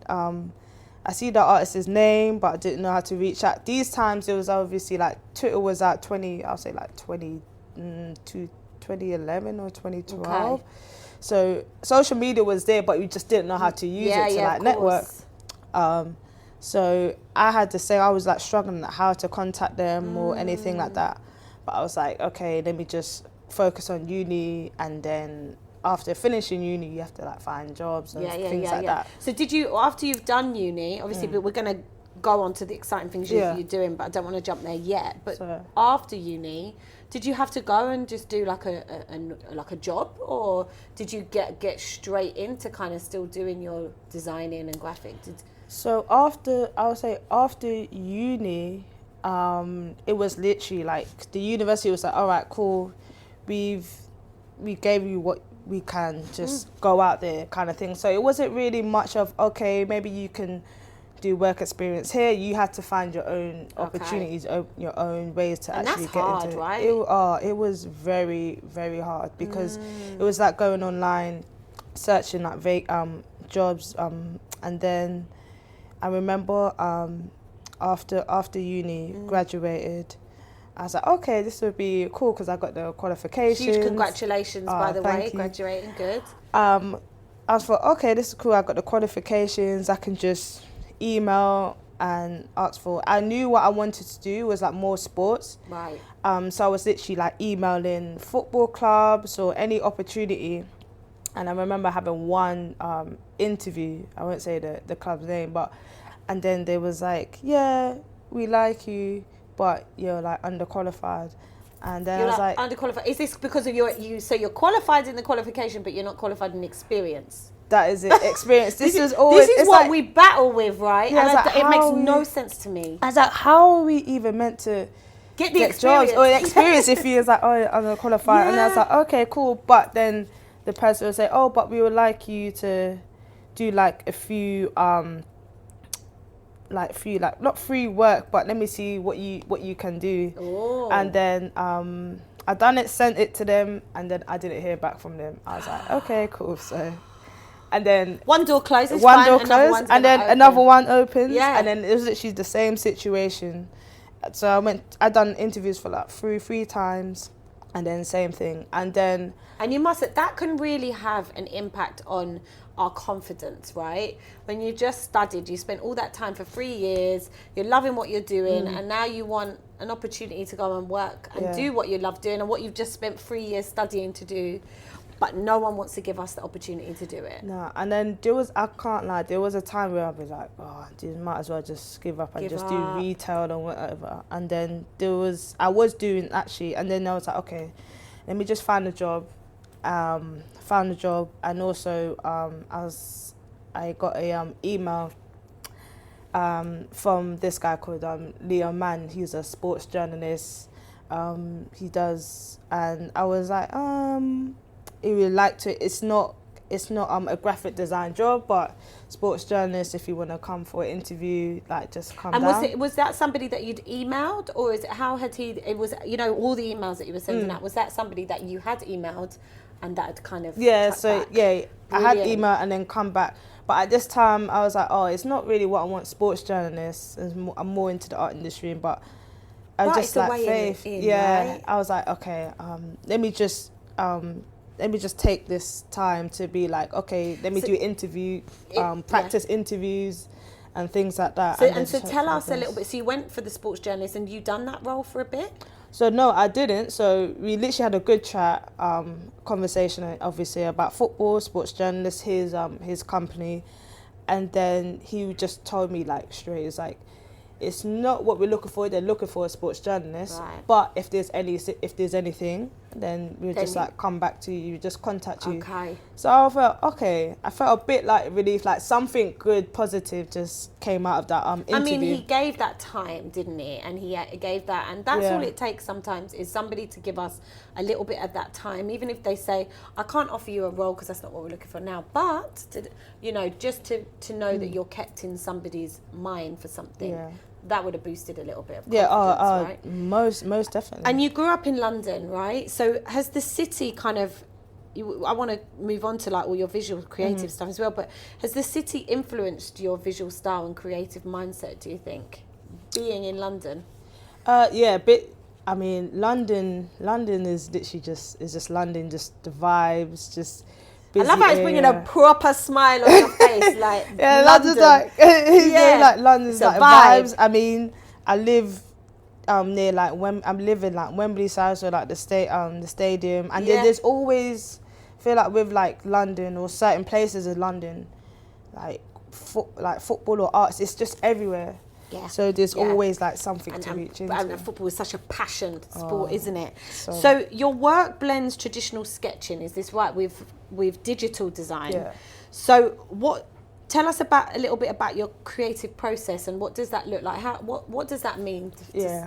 see the artist's name, but I didn't know how to reach out. These times, it was obviously like Twitter was at 2011 or 2012. Okay. So social media was there, but we just didn't know how to use it to like network. So I had to say, I was like struggling at how to contact them or anything like that. But I was like, okay, let me just focus on uni, and then after finishing uni, you have to like find jobs and things like that. So did you, after you've done uni, obviously, but we're going to go on to the exciting things you're doing, but I don't want to jump there yet. But after uni, did you have to go and just do like a job, or did you get straight into kind of still doing your designing and graphic? So after uni, it was literally like the university was like, all right, cool, we gave you what we can, just go out there kind of thing. So it wasn't really much of, okay, maybe you can do work experience here. You had to find your own opportunities, your own ways to actually get into it. Right? It was very, very hard, because it was like going online, searching like jobs, and then I remember after uni, graduated, I was like, okay, this would be cool because I got the qualifications. Huge congratulations, by the way, graduating, good. I was like, okay, this is cool. I got the qualifications. I can just email and ask for. I knew what I wanted to do was like more sports. Right. So I was literally like emailing football clubs or any opportunity. And I remember having one interview. I won't say the club's name, and then they was like, yeah, we like you, but you're like underqualified. And then You're I was like like, underqualified. Is this because of so you're qualified in the qualification, but you're not qualified in experience? that is it, experience. This is always. This is it's what like, we battle with, right? Yeah, And it's like, it makes how no we- sense to me. I was like, how are we even meant to Get the get experience. jobs or experience if you was like, oh, I'm underqualified? And I was Yeah. like, okay, cool. But then the person would say, oh, but we would like you to do like a few not free work, but let me see what you can do. Oh. And then I done it, sent it to them, and then I didn't hear back from them. I was like, okay, cool. So, and then One door closes. one fine, door another closed, one's and gonna then open. another one opens, Yeah. and then it was literally the same situation. So I done interviews for like three times, and then same thing, and then And you must, that can really have an impact on our confidence, right? When you just studied, you spent all that time for 3 years, you're loving what you're doing, and now you want an opportunity to go and work and Yeah. do what you love doing and what you've just spent 3 years studying to do, but no one wants to give us the opportunity to do it. no, and then I can't lie, there was a time where I was like, oh, dude, might as well just give up and Give just up. do retail or whatever. And then I was doing actually, and then I was like, okay, let me just find a job. Found a job, and also I got a email from this guy called Liyanne Marie. He's a sports journalist. He does, and I was like, he really liked it. It's not a graphic design job, but sports journalist, if you want to come for an interview, like just come And down. was that somebody that you'd emailed, or is it, how had he, it was, you know, all the emails that you were sending out, was that somebody that you had emailed and that had kind of Yeah, tracked so back? yeah, I had Brilliant. email and then come back. But at this time, I was like, oh, it's not really what I want. Sports journalists. I'm more into the art industry, but I But just it's a like way faith. in, Yeah, right? I was like, okay, let me just take this time to be like, okay, let me do interview, practice interviews and things like that. So, then and so just hope tell for the us a little best. bit. So you went for the sports journalist and you done that role for a bit? So no, I didn't. So we literally had a good chat, conversation, obviously about football, sports journalist, his company, and then he just told me like straight, it's like, it's not what we're looking for. They're looking for a sports journalist. Right. But if there's anything, then we'll Then just like come back to you, just contact you. Okay. So I felt okay. I felt a bit like relief, like something good, positive just came out of that interview. I mean, he gave that time, didn't he? And he gave that, and that's Yeah. all it takes sometimes is somebody to give us a little bit of that time, even if they say, I can't offer you a role because that's not what we're looking for now, but, just to know that you're kept in somebody's mind for something. Yeah. That would have boosted a little bit of Yeah, confidence, right? most definitely. And you grew up in London, right? So has the city kind of, I want to move on to like all your visual creative stuff as well, but has the city influenced your visual style and creative mindset, do you think, being in London? Yeah, a bit. I mean, London is literally just London, just the vibes, just busy I love how it's bringing a area. proper smile on your face, like Yeah, London. London's like Yeah. like London's It's a like vibe. vibes. I mean, I live near like I'm living like Wembley side, so like the stadium, and Yeah. then there's always feel like with like London or certain places in London, like football or arts, it's just everywhere. Yeah. So there's Yeah. always like something to reach into. And football is such a passion sport, isn't it? so- So your work blends traditional sketching, is this right, with digital design? Yeah. So tell us a little bit about your creative process and what does that look like? What does that mean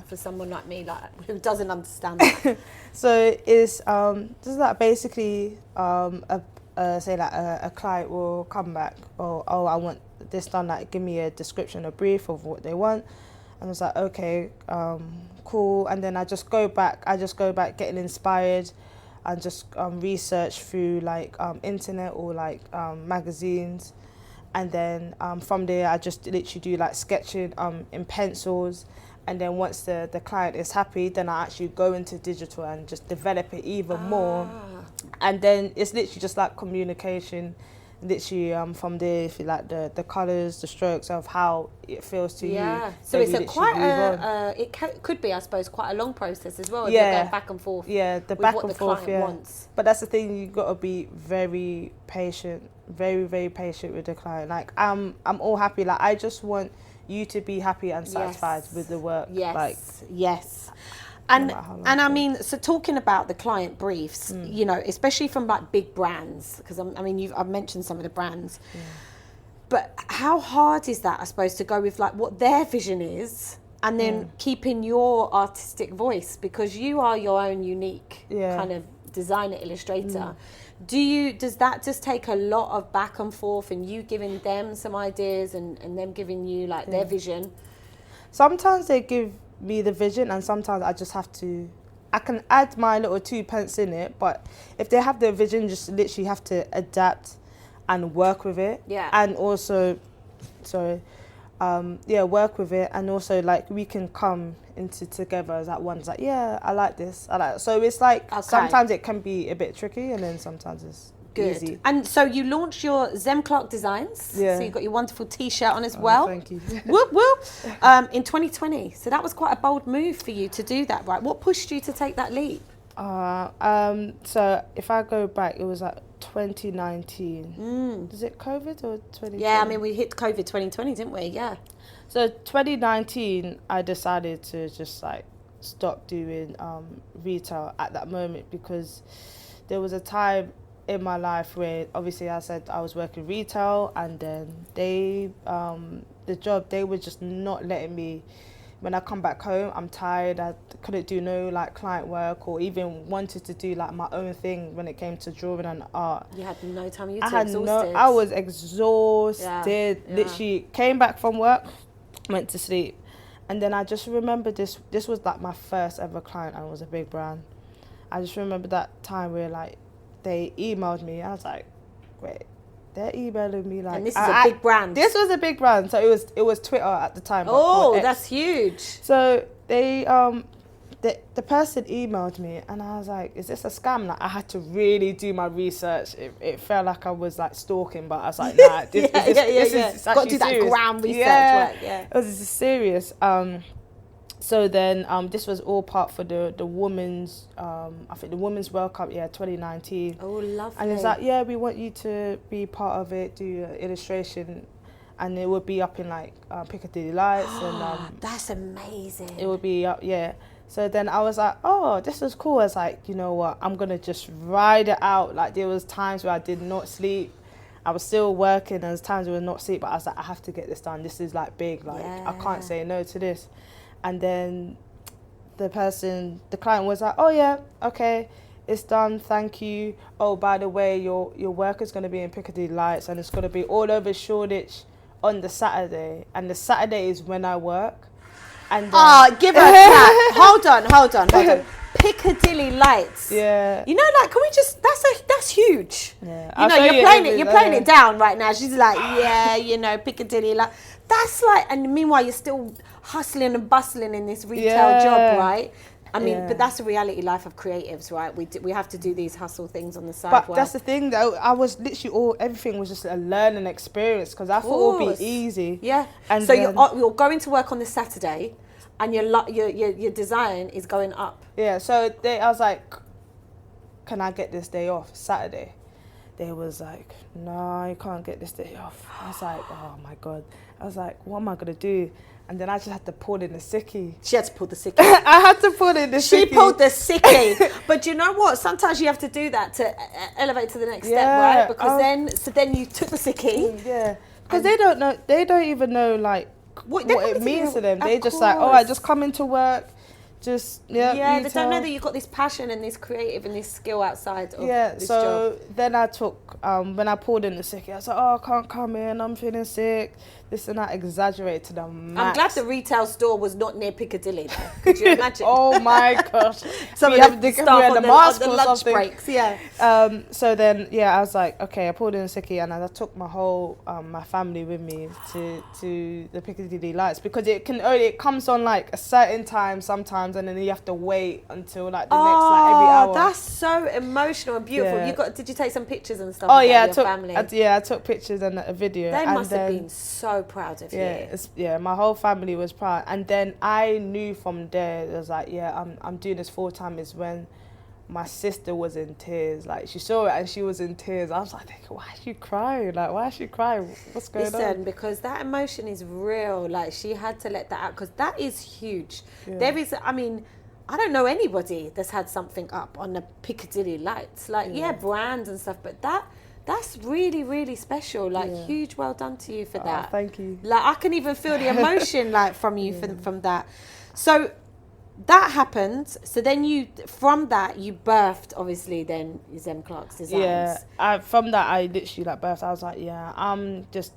for someone like me, like who doesn't understand that? So it's just like basically say like a client will come back, or I want this done, like give me a description, a brief of what they want, and I was like, okay, cool, and then I just go back getting inspired and just research through like internet or like magazines, and then from there I just literally do like sketching in pencils. And then once the client is happy, then I actually go into digital and just develop it even more. And then it's literally just like communication literally from there, if you like the colours, the strokes of how it feels to you. So then it's you a literally quite move on. could be, I suppose, quite a long process as well. If Yeah. you're going back and forth. Yeah, the with back what and the forth. client Yeah, wants. but that's the thing. You got to be very patient, very very patient with the client. Like I'm all happy. Like I just want you to be happy and satisfied with the work. Yes. Like yes. no And matter how long and it I takes. mean, so talking about the client briefs, you know, especially from like big brands, because I mean, I've mentioned some of the brands, but how hard is that? I suppose to go with like what their vision is, and then keeping your artistic voice, because you are your own unique kind of designer illustrator. Does that just take a lot of back and forth, and you giving them some ideas and them giving you like their vision? Sometimes they give me the vision, and sometimes I just have to. I can add my little 2 pence in it, but if they have the vision, just literally have to adapt and work with it. Yeah. And also, work with it, and also like we can come into together as that one. It's like, yeah, I like this. I like. So it's like sometimes it can be a bit tricky, and then sometimes it's easy. And so you launched your Zem Clarke designs. Yeah. So you've got your wonderful T-shirt on as well. Thank you. Whoop whoop. In 2020. So that was quite a bold move for you to do that, right? What pushed you to take that leap? So if I go back, it was like 2019. Is it COVID or 2020? Yeah, I mean, we hit COVID 2020, didn't we? Yeah. So 2019, I decided to just like stop doing retail at that moment, because there was a time in my life where obviously I said I was working retail, and then the job, they were just not letting me. When I come back home, I'm tired. I couldn't do no like client work, or even wanted to do like my own thing when it came to drawing and art. You had no time. You were too exhausted. I was exhausted. Yeah. Literally came back from work, went to sleep, and then I just remember this was like my first ever client, and it was a big brand. I just remember that time where like they emailed me. I was like, wait. They're emailing me like, and this is a big brand. This was a big brand, so it was Twitter at the time. Oh, that's huge. So they the person emailed me, and I was like, is this a scam? Like I had to really do my research. It felt like I was like stalking, but I was like, nah, this is got to do serious. that ground research work. Yeah, it was serious. So then this was all part for the women's, I think the Women's World Cup, 2019. Oh, lovely. And it's like, yeah, we want you to be part of it, do illustration, and it would be up in like Piccadilly Lights. And that's amazing. it would be up, yeah. So then I was like, oh, this is cool. I was like, you know what, I'm going to just ride it out. Like there was times where I did not sleep. I was still working, and there was times where I was not sleep, but I was like, I have to get this done. This is like big, like I can't say no to this. And then the client was like, oh yeah, okay, it's done, thank you. Oh, by the way, your work is going to be in Piccadilly Lights, and it's going to be all over Shoreditch on the Saturday. And the Saturday is when I work. And give us that. Hold on. Piccadilly Lights. Yeah. You know, like, can we just? That's huge. Yeah. You know, you're playing it down right now. She's like, yeah, you know, Piccadilly Lights. That's like, and meanwhile you're still hustling and bustling in this retail job, right? I mean, but that's the reality life of creatives, right? We have to do these hustle things on the side. But that's the thing, though. I was literally everything was just a learning experience, because I thought it would be easy. Yeah. And so then, you're going to work on this Saturday, and your design is going up. Yeah. So I was like, can I get this day off, Saturday? They was like, no, you can't get this day off. I was like, oh my God. I was like, what am I going to do? And then I just had to pull in the sickie. She had to pull the sickie. I had to pull in the sickie. She pulled the sickie. But you know what? Sometimes you have to do that to elevate to the next step, right? Because then you took the sickie. Yeah. Because they don't know, they don't even know like what it means to them. They just like, oh, I just come into work. Just they don't know that you've got this passion and this creative and this skill outside of this job. Then I took when I pulled in the sick, I was like, oh, I can't come in, I'm feeling sick, this and that, exaggerate to the max. I'm glad the retail store was not near Piccadilly though. Could you imagine? Oh my gosh. Some we of have the to stuff wear on the the mask or lunch something. breaks, So then I was like, okay, I pulled in the sickie, and I took my whole my family with me to the Piccadilly Lights, because it comes on like a certain time sometimes. comes and then you have to wait until like the next like every hour. That's so emotional and beautiful. Yeah. Did you take some pictures and stuff? Oh of yeah, your family? I took pictures and a video. They and must have been so proud of you. My whole family was proud. And then I knew from there, it was like, I'm doing this full time. Is when my sister was in tears. Like, she saw it and she was in tears. I was like, why is she crying? Like, why is she crying? What's going on? Listen, because that emotion is real. Like, she had to let that out because that is huge. Yeah. There is, I mean, I don't know anybody that's had something up on the Piccadilly lights. Like, brands and stuff, but that's really, really special. Like, huge well done to you for that. Thank you. Like, I can even feel the emotion, like, from you from that. So that happened. So then from that, you birthed, obviously, then Zem Clarke's designs. Yeah. From that, I literally, like, birthed. I was like,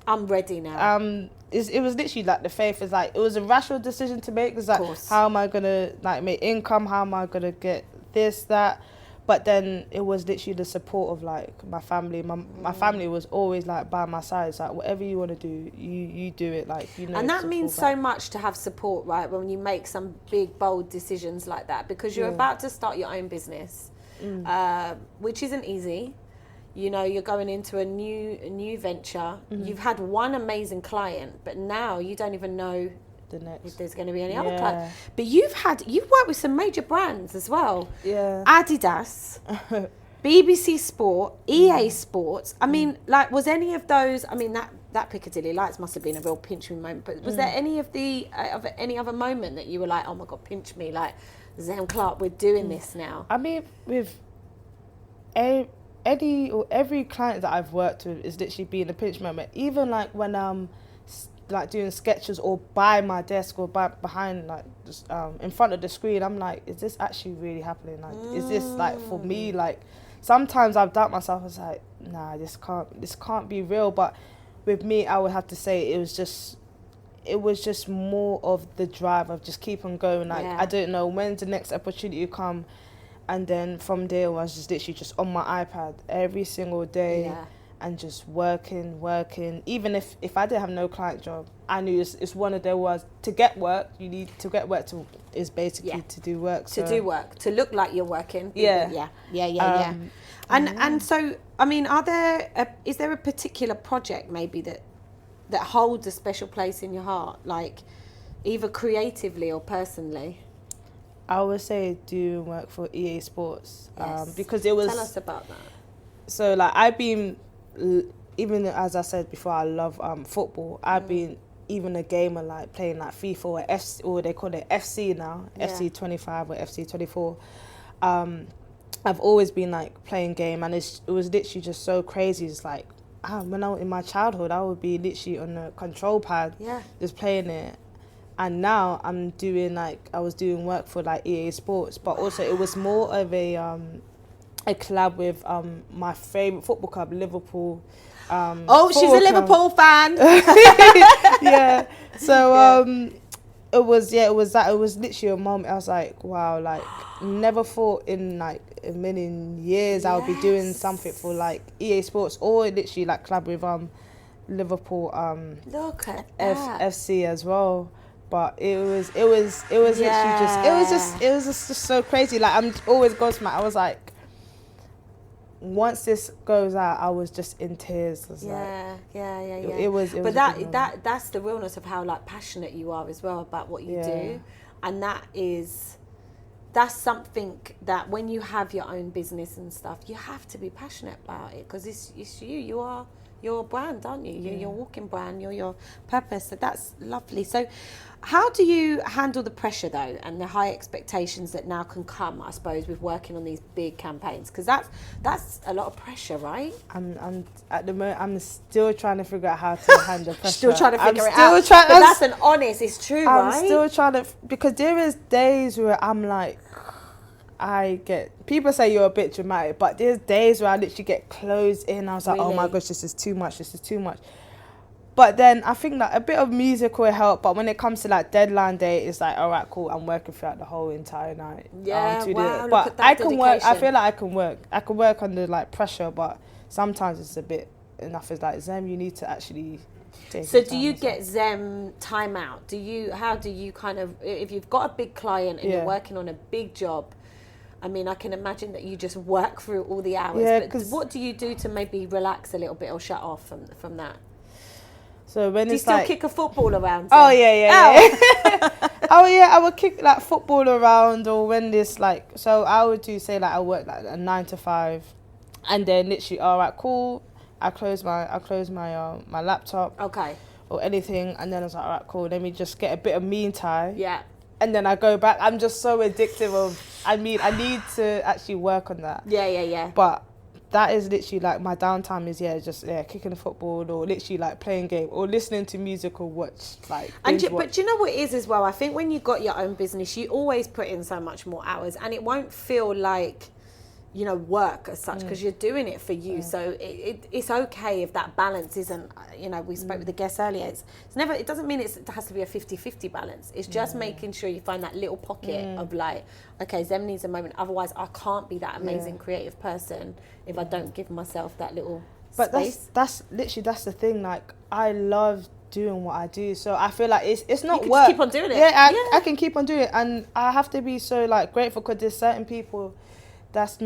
I'm ready now. It was literally, like, the faith is, like, it was a rational decision to make. It's like, how am I going to, like, make income? How am I going to get this, that? But then it was literally the support of, like, my family. My family was always, like, by my side. It's like, whatever you want to do, you do it. Like, you know. And that means so much to have support, right? When you make some big, bold decisions like that. Because you're about to start your own business, which isn't easy. You know, you're going into a new venture. You've had one amazing client, but now you don't even know the next if there's going to be any other clients. But you've worked with some major brands as well. Yeah. Adidas, BBC Sport, EA Sports. I mean, like, was any of those? I mean, that Piccadilly Lights must have been a real pinch me moment. But was there any of any other moment that you were like, oh my God, pinch me, like Zem Clarke, we're doing this now? I mean, with every client that I've worked with is literally been a pinch moment. Even like when like doing sketches or by my desk or behind, like, just, in front of the screen, I'm like, is this actually really happening? Like, is this, like, for me? Like, sometimes I've doubted myself. I was like, nah, this can't be real. But with me, I would have to say it was just more of the drive of just keep on going. Like, I don't know when's the next opportunity come. And then from there, I was just literally just on my iPad every single day. Yeah. And just working. Even if I didn't have no client job, I knew it's one of their words. To get work, you need to get work is basically to do work. So. To do work, to look like you're working. Yeah. And so, I mean, is there a particular project maybe that holds a special place in your heart, like either creatively or personally? I would say doing work for EA Sports, because tell us about that. So, like, I've been, even as I said before, I love football. I've been even a gamer, like playing like FIFA or they call it FC now, FC 25 or FC 24. I've always been like playing game, and it was literally just so crazy. It's like, when I was in my childhood, I would be literally on the control pad, just playing it. And now I was doing work for like EA Sports, but also it was more of a collab with my favourite football club, Liverpool. She's a Liverpool fan. Yeah. So it was literally a moment. I was like, wow, like never thought in like a million years I would be doing something for like EA Sports or literally like collab with Liverpool Look at that. FC as well. But it was literally just so crazy. Like, I'm always gobsmacked. I was like, once this goes out, I was just in tears. It was. But that's the realness of how like passionate you are as well about what you do, and that's something that when you have your own business and stuff, you have to be passionate about it because it's you. You are your brand, aren't you? You're your walking brand. You're your purpose. So that's lovely. So, how do you handle the pressure though, and the high expectations that now can come, I suppose, with working on these big campaigns? Because that's a lot of pressure, right? I'm at the moment. I'm still trying to figure out how to handle pressure. Still trying to figure it out. But that's an honest. It's true, right? I'm still trying to, because there is days where I'm like, people say you're a bit dramatic, but there's days where I literally get closed in. I was like, oh my gosh, this is too much. But then I think that a bit of music will help. But when it comes to like deadline day, it's like, all right, cool. I'm working throughout the whole entire night. But I can work. I feel like I can work. I can work under like pressure, but sometimes it's a bit enough. It's like, Zem, you need to actually So do you get Zem time out? How do you kind of, if you've got a big client and you're working on a big job, I mean, I can imagine that you just work through all the hours. Yeah, but what do you do to maybe relax a little bit or shut off from that? So when Do you it's still like, kick a football around? oh Zem? yeah. Oh yeah, I would kick like football around, or when this like, so I would do, say like I work like a 9 to 5, and then literally, all right, cool. I close my my laptop. Okay. Or anything, and then I was like, all right, cool. Let me just get a bit of me time. Yeah. And then I go back. I'm just so addictive of. I mean, I need to actually work on that. Yeah. But that is literally like my downtime is just kicking the football, or literally like playing game, or listening to music, or watch like. But do you know what it is as well? I think when you got your own business, you always put in so much more hours, and it won't feel like, you know, work as such, because you're doing it for you. So it's okay if that balance isn't, you know, we spoke with the guests earlier, it's never, it doesn't mean it has to be a 50-50 balance. It's just making sure you find that little pocket of like, okay, Zem needs a moment, otherwise I can't be that amazing creative person if I don't give myself that little space. That's literally, that's the thing, like I love doing what I do, so I feel like it's not you can work. just keep on doing it. I can keep on doing it, and I have to be so like grateful, because there's certain people that's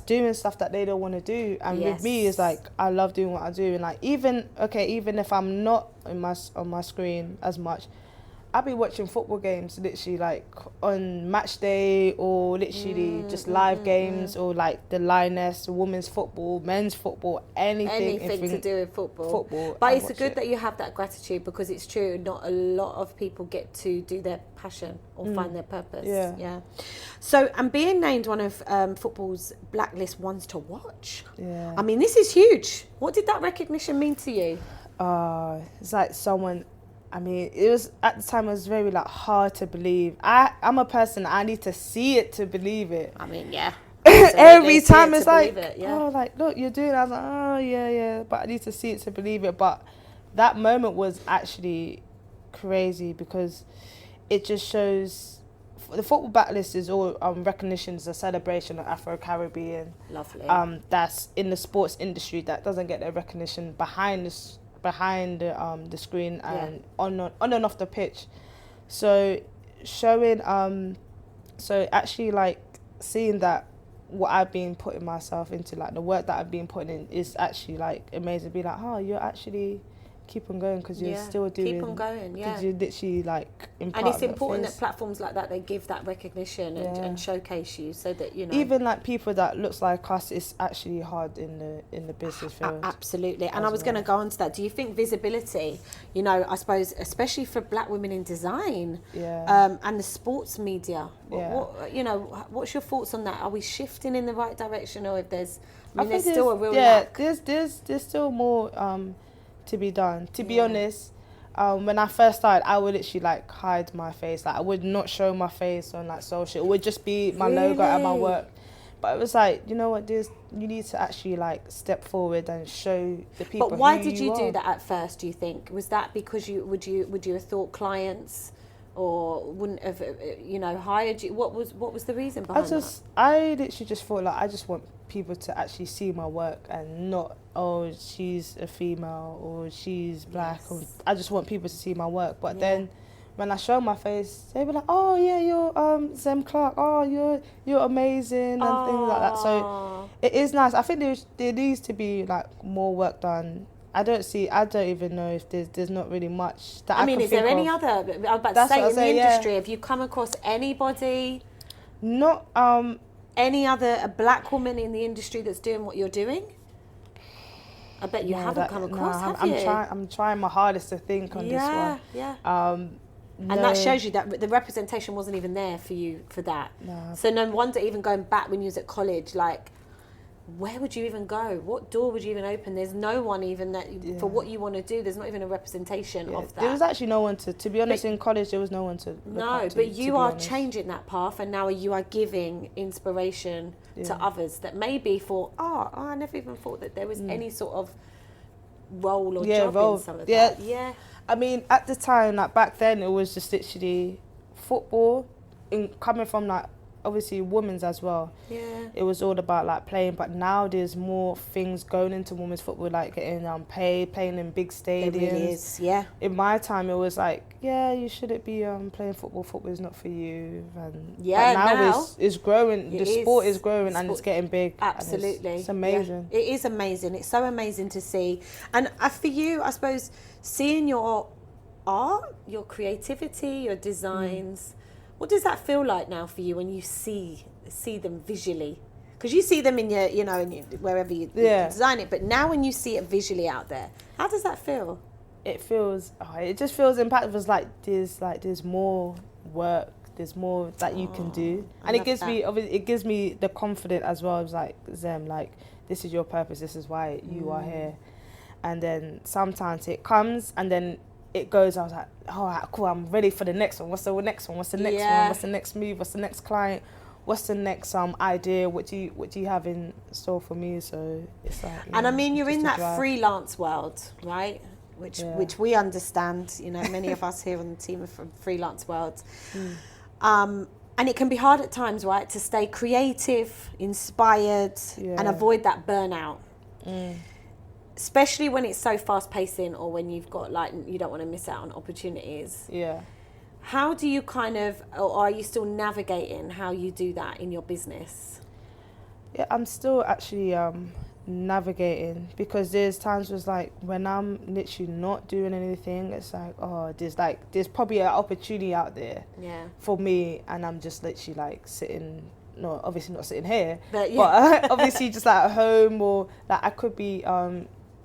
doing stuff that they don't want to do, and with me it's like I love doing what I do, and like even if I'm not on my screen as much, I'll be watching football games literally like on match day, or literally just live games, or like the Lioness, women's football, men's football, anything to do with football. But I it's watch good it. that you have that gratitude, because it's true, not a lot of people get to do their passion or find their purpose. Yeah. So, and being named one of football's blacklist ones to watch. Yeah. I mean, this is huge. What did that recognition mean to you? It's like someone. I mean, it was at the time. It was very like hard to believe. I'm a person. I need to see it to believe it. I mean, yeah. Every time it's like, yeah. oh, like look, you're doing it. I was like, oh yeah. But I need to see it to believe it. But that moment was actually crazy, because it just shows. The football backlist is all recognition, is a celebration of Afro-Caribbean. Lovely. That's in the sports industry that doesn't get their recognition behind the screen and on and off the pitch. So showing so actually like seeing that what I've been putting myself into, like the work that I've been putting in, is actually like amazing. Be like, oh, you're actually keep on going, because you're still doing. Keep on going, yeah. Because you're literally like in and it's important that platforms like that, they give that recognition and showcase you, so that, you know, even like people that looks like us, it's actually hard in the business field. Absolutely. And I was going to go on to that. Do you think visibility, you know, I suppose especially for black women in design, and the sports media, what, you know, what's your thoughts on that? Are we shifting in the right direction, or if there's still a real lack? there's still more to be done, to be honest. When I first started, I would literally like hide my face. Like I would not show my face on like social. It would just be my logo and my work. But it was like, you know what, you need to actually like step forward and show the people. But why did you do that at first, do you think? Was that because would you have thought clients or wouldn't have, you know, hired you? What was the reason behind that? I literally just thought like, I just want people to actually see my work, and not, oh, she's a female or she's black. Or, I just want people to see my work. But then when I show my face, they were like, oh yeah, you're Zem Clarke, oh you're amazing, and things like that. So it is nice. I think there needs to be like more work done. I don't even know if there's not really much that I mean, is there any other, I was about to say, in the industry, have you come across anybody, not any other black woman in the industry that's doing what you're doing? I bet you haven't come across, have you? I'm trying my hardest to think on this one. And that shows you that the representation wasn't even there for you for that. No. So no wonder, even going back when you was at college, like, where would you even go? What door would you even open? There's no one even that for what you want to do. There's not even a representation of that. There was actually no one to be honest, in college there was no one to look up to, but you are changing that path, and now you are giving inspiration to others that maybe thought, I never even thought that there was any sort of role or job in some of that. Yeah. I mean, at the time, like back then, it was just literally football. Coming from like obviously women's as well. Yeah. It was all about like playing, but now there's more things going into women's football, like getting paid, playing in big stadiums. It really is, yeah. In my time, it was like, yeah, you shouldn't be playing football. Football is not for you. And Yeah, but now now it's growing. it The sport is. is growing and it's getting big. and Absolutely. it's amazing. Yeah. It is amazing. It's so amazing to see. And for you, I suppose, seeing your art, your creativity, your designs, what does that feel like now for you when you see them visually? Because you see them in your, in your, wherever you design it, but now when you see it visually out there, how does that feel? It just feels impactful. It's like there's more work, there's more that you can do, and it gives me the confidence as well. It's like, Zem, like, this is your purpose, this is why you are here. And then sometimes it comes and then it goes. I was like, all right, cool, I'm ready for the next one. What's the next one? What's the next one? What's the next move? What's the next client? What's the next idea? What do you have in store for me? So it's like, and I mean, you're in that drive. freelance world, right? Which we understand. Many of us here on the team are from freelance world. And it can be hard at times, right, to stay creative, inspired, and avoid that burnout. Especially when it's so fast pacing, or when you've got you don't want to miss out on opportunities. Yeah. How do you or are you still navigating how you do that in your business? Yeah, I'm still actually navigating, because there's times where it's like when I'm literally not doing anything, it's like, there's probably an opportunity out there for me, and I'm just literally like sitting. No, obviously not sitting here, but obviously just like at home, or like I could be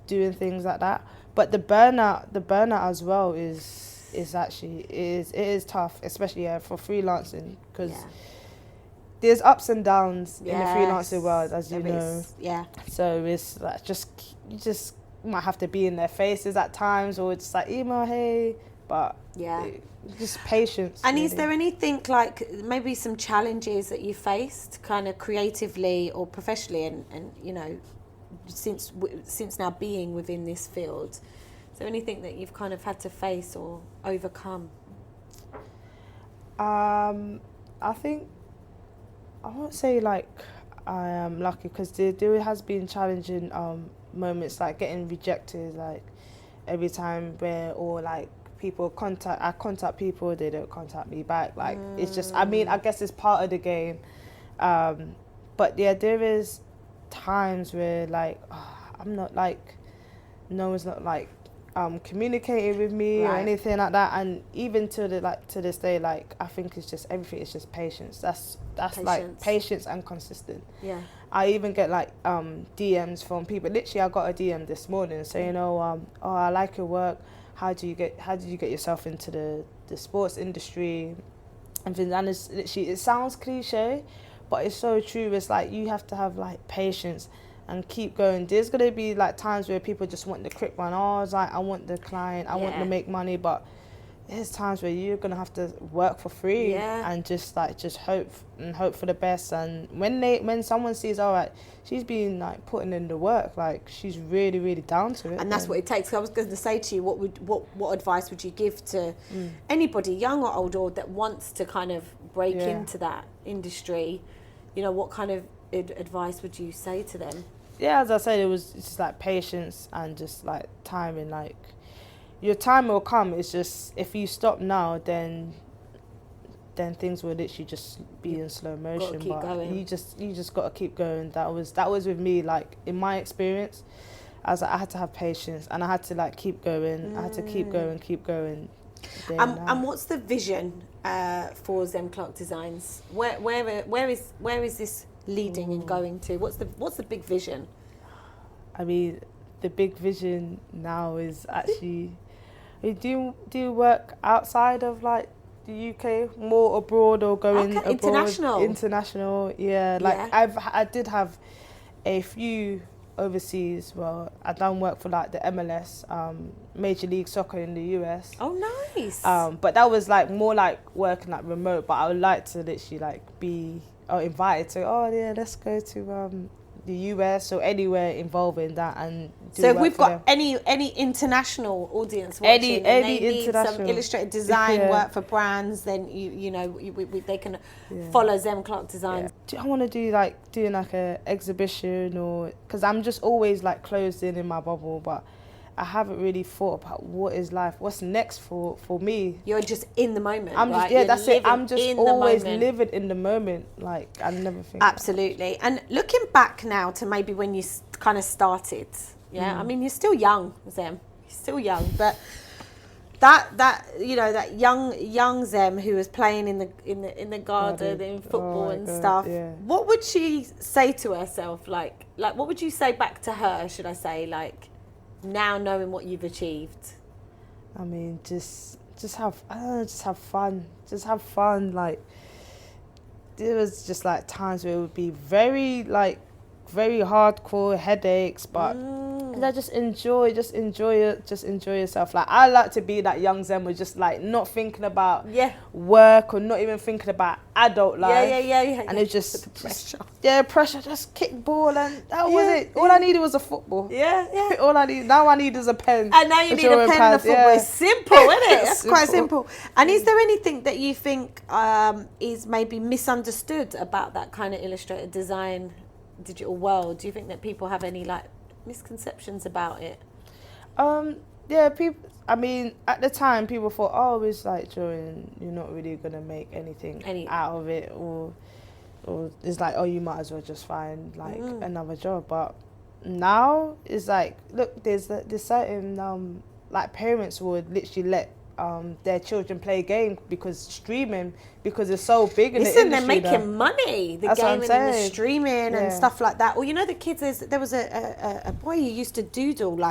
doing things like that. But the burnout as well is actually it is tough, especially for freelancing, because there's ups and downs in the freelancing world, as you know. Yeah. So it's like you just might have to be in their faces at times, or just like email, hey, but just patience. And really. is there anything like maybe some challenges that you faced, kind of creatively or professionally, and since now being within this field? Is there anything that you've kind of had to face or overcome? I think I won't say like I am lucky, because there has been challenging moments, like getting rejected, like every time or like I contact people, they don't contact me back. Like it's just, I mean, I guess it's part of the game. But yeah, there is times where like I'm not like, no one's not like communicating with me or anything like that, and even to this day, like I think it's just everything is just patience. That's patience. Like patience and consistent. Yeah. I even get like DMs from people. Literally, I got a DM this morning saying, I like your work. How did you get yourself into the sports industry? And things. And it's literally, it sounds cliche, but it's so true. It's like you have to have like patience and keep going. There's gonna be like times where people just want the quick one. It's like, I want the client, I want to make money, but there's times where you're gonna have to work for free and just hope for the best. And when someone sees, all right, she's been like putting in the work, like she's really, really down to it. And that's what it takes. I was going to say to you, what advice would you give to anybody, young or old, that wants to kind of break into that industry? What kind of advice would you say to them? Yeah, as I said, it's just like patience and just like timing. Like your time will come. It's just if you stop now, then things will literally just be in slow motion. But going. you just got to keep going. That was with me. Like in my experience, I had to have patience, and I had to like keep going. I had to keep going. And what's the vision for Zem Clarke Designs? Where is this leading and going to? What's the big vision? I mean, the big vision now is actually do work outside of like the UK, more abroad, or going abroad, international. Yeah, like I did have a few overseas. Well, I done work for like the MLS, Major League Soccer in the US. Oh, nice. But that was like more like working like remote. But I would like to literally like be invited to. Oh yeah, let's go to the US or anywhere involving that and do So if work we've for got them. any international audience watching, and they need some illustrated design work for brands, then they can follow Zem Clarke Designs. I want to do like doing like a exhibition, or because I'm just always like closed in my bubble, but I haven't really thought about what is life, what's next for me. You're just in the moment. I'm just right? that's it. I'm just always living in the moment. Like I never think. Absolutely. And looking back now to maybe when you kind of started, I mean, you're still young, Zem. You're still young, but that young Zem who was playing in the garden in football and stuff. Yeah. What would she say to herself? Like what would you say back to her? Should I say now knowing what you've achieved? I mean, just have fun. Just have fun. Like there was just like times where it would be very hardcore headaches, but just enjoy yourself. Like I like to be that young Zem, with just like not thinking about work or not even thinking about adult life. Yeah. And it's just pressure. Just kick ball, and that was it. All I needed was a football. Yeah. All I need now, I need is a pen. And now you need a pen and a football. It's simple, isn't it? That's quite simple. And is there anything that you think is maybe misunderstood about that kind of illustrated design digital world? Do you think that people have any misconceptions about it? People, I mean, at the time people thought, oh, it's like drawing, you're not really gonna make anything out of it, or it's like, oh, you might as well just find another job. But now it's like, look, there's certain parents would literally let their children play game because it's so big in the industry. They're making money. The gaming and the streaming and stuff like that. Or the kids. There was a boy who used to doodle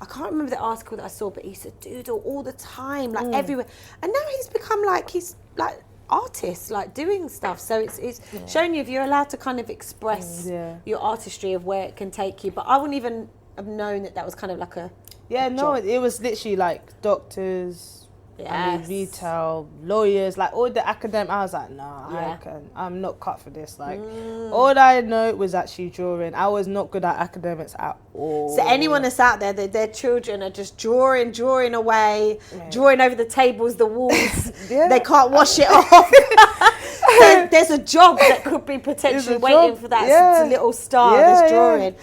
I can't remember the article that I saw, but he used to doodle all the time, everywhere. And now he's become he's artist, doing stuff. So it's showing you if you're allowed to kind of express your artistry of where it can take you. But I wouldn't even have known that was kind of like a job. It was literally doctors, I mean, retail, lawyers, all the academic. I was like, nah, I'm not cut for this. All I know was actually drawing. I was not good at academics at all. So anyone that's out there, their children are just drawing away, drawing over the tables, the walls. They can't wash it off. So there's a job that could be potentially waiting for that little star that's drawing.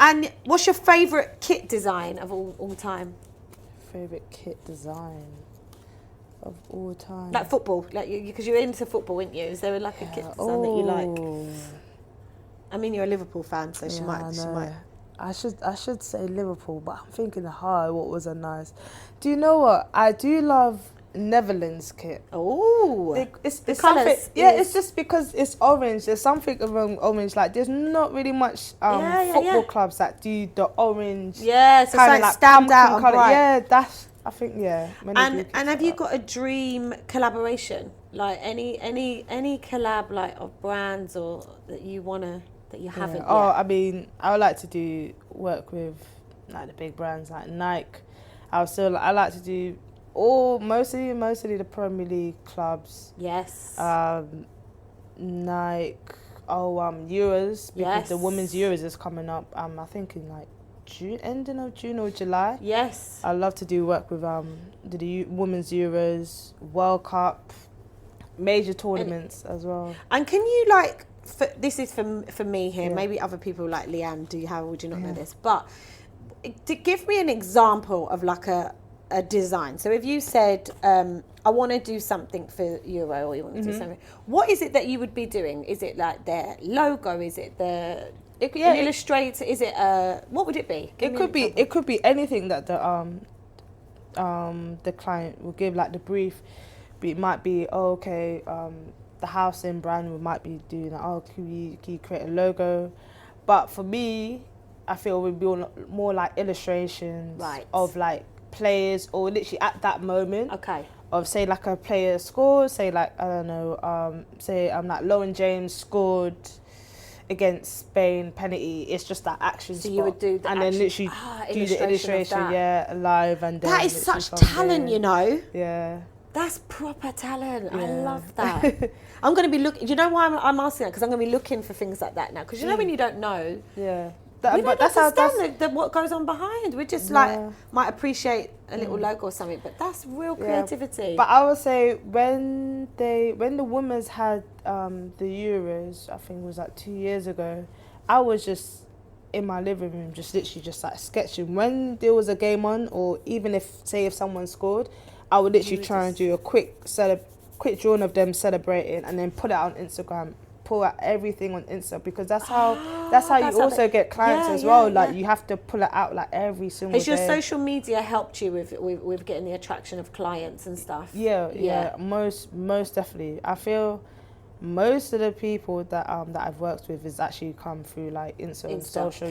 And what's your favourite kit design of all time? Favourite kit design of all time? Football, because you're into football, weren't you? Is there a kit design that you like? I mean, you're a Liverpool fan, so she might. I should say Liverpool, but I'm thinking hard. What was a nice? Do you know what? I do love Netherlands kit. Oh, it's colours. It's just because it's orange. There's something around orange. There's not really much football clubs that do the orange. Yeah, so kind of stand out and bright. Yeah, that's. I think And have you got a dream collaboration? Any collab of brands or that you haven't yet? Oh, I mean, I would like to do work with the big brands like Nike. I like to do. Mostly the Premier League clubs. Yes. Nike. Euros, because the women's Euros is coming up. I think in June, ending of June or July. Yes. I love to do work with the women's Euros, World Cup, major tournaments as well. And can you this is for me here. Maybe other people like Liyanne how would you not know this? But to give me an example of a design. So if you said, I want to do something for Euro, or you want to do something, what is it that you would be doing? Is it their logo? Is it an illustrator? Is it what would it be? It could be anything that the client will give, the brief. It might be the housing brand might be doing can you create a logo? But for me, I feel it would be more illustrations of players, or literally at that moment of say a player scored, say I don't know, say Lauren James scored against Spain, penalty. It's just that action spot. You would do the and then literally do the illustration live, and then that is such talent, Yeah. That's proper talent. I love that. I'm going to be looking. Do you know why I'm asking that? Because I'm going to be looking for things like that now. Because you know when you don't know, we don't understand what goes on behind. We just like might appreciate a little logo or something, but that's real creativity. But I would say when the women's had the Euros, I think it was like 2 years ago, I was just in my living room, just literally just like sketching. When there was a game on, or even if someone scored, I would literally try and do a quick drawing of them celebrating, and then put it on Instagram. Pull out everything on Insta, because that's how you also get clients as well. Like you have to pull it out like every single day. Has your social media helped you with getting the attraction of clients and stuff? Yeah, most definitely. I feel most of the people that I've worked with has actually come through like Insta. And social.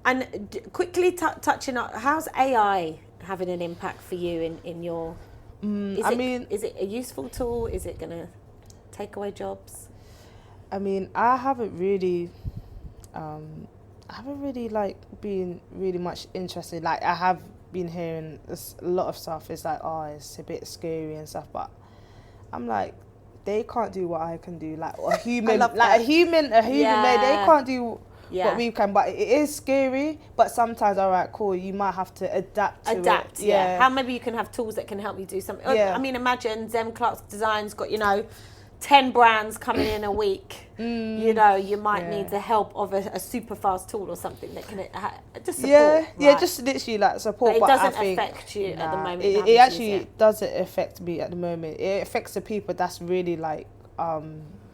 And quickly touching on, how's AI having an impact for you in your? Is it a useful tool? Is it gonna take away jobs? I mean, I haven't really like been really much interested. Like I have been hearing a lot of stuff. It's like, oh, it's a bit scary and stuff. But I'm like, they can't do what I can do. Like a human, a human made. They can't do what we can. But it is scary. But sometimes, all right, cool. You might have to adapt to it. Yeah. How maybe you can have tools that can help you do something. I mean, imagine Zem Clarke's designs got 10 brands coming in a week. You know, you might need the help of a super fast tool or something that can just support. Just literally like support. But it doesn't affect you at the moment. It actually doesn't affect me at the moment. It affects the people that's really like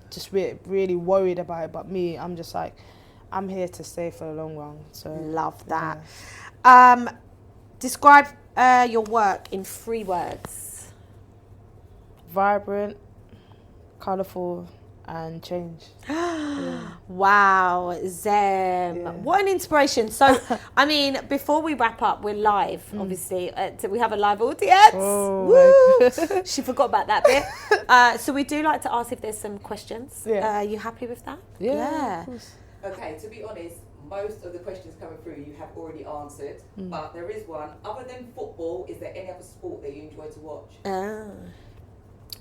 just really worried about it. But me, I'm just like, I'm here to stay for the long run. So love that. Describe your work in 3 words. Vibrant, colourful, and change. Wow, Zem. What an inspiration. So, I mean, before we wrap up, we're live, obviously. We have a live audience. Woo! She forgot about that bit. So we do like to ask if there's some questions. Are you happy with that? Yeah. Of course. Okay, to be honest, most of the questions coming through you have already answered, but there is one. Other than football, is there any other sport that you enjoy to watch?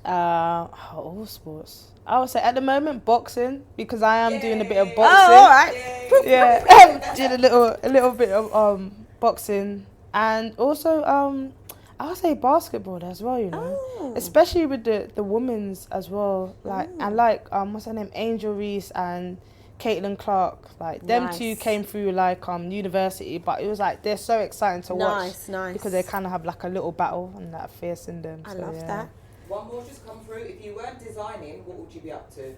All sports. I would say at the moment boxing, because I am doing a bit of boxing. Oh, all right. Yeah, did a little bit of boxing, and also I would say basketball as well. You know, especially with the women's as well. Like and like what's her name, Angel Reese and Caitlin Clark. Like them two came through like university, but it was like they're so exciting to watch. Nice. Because they kind of have like a little battle and that fierce in them. I love that. One more just come through. If you weren't designing, what would you be up to?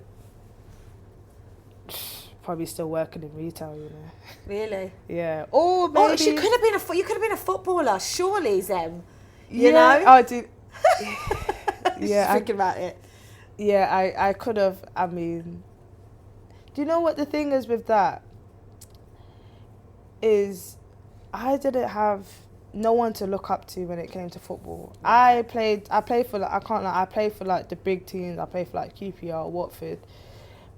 Probably still working in retail, you know. Really? Yeah. Or maybe. Oh, you could have been a footballer, surely, Zem. You know? I did. Yeah. Thinking about it. Yeah, I could have. I mean, do you know what the thing is with that? Is I didn't have no one to look up to when it came to football. I played for like, I can't lie, I played for like the big teams. I played for like QPR, Watford.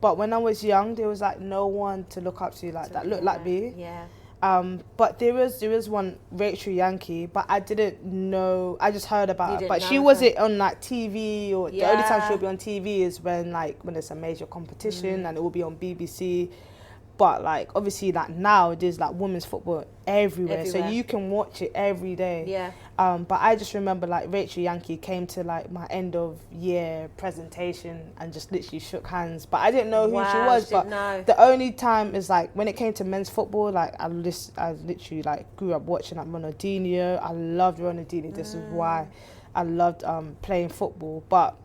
But when I was young, there was like no one to look up to like that looked like me. Yeah. But there was one, Rachel Yankee, but I didn't know. I just heard about her. But she know wasn't on like TV, or the only time she'll be on TV is when it's a major competition and it will be on BBC. But like obviously like now there's like women's football everywhere, so you can watch it every day. Yeah. But I just remember like Rachel Yankee came to like my end of year presentation and just literally shook hands. But I didn't know who she was. But the only time is like when it came to men's football, like I literally like grew up watching like Ronaldinho. I loved Ronaldinho. This is why I loved playing football. But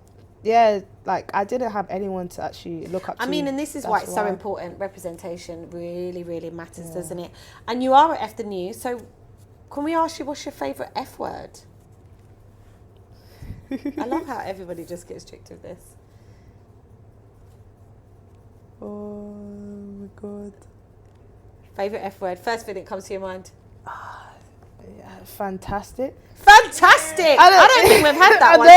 yeah, like I didn't have anyone to actually look up to. I mean, and this is why it's so important. Representation really, really matters, doesn't it? And you are at F the News, so can we ask you what's your favourite F word? I love how everybody just gets tricked with this. Oh my God. Favourite F word? First thing that comes to your mind? Fantastic. Fantastic! I don't think we've had that one.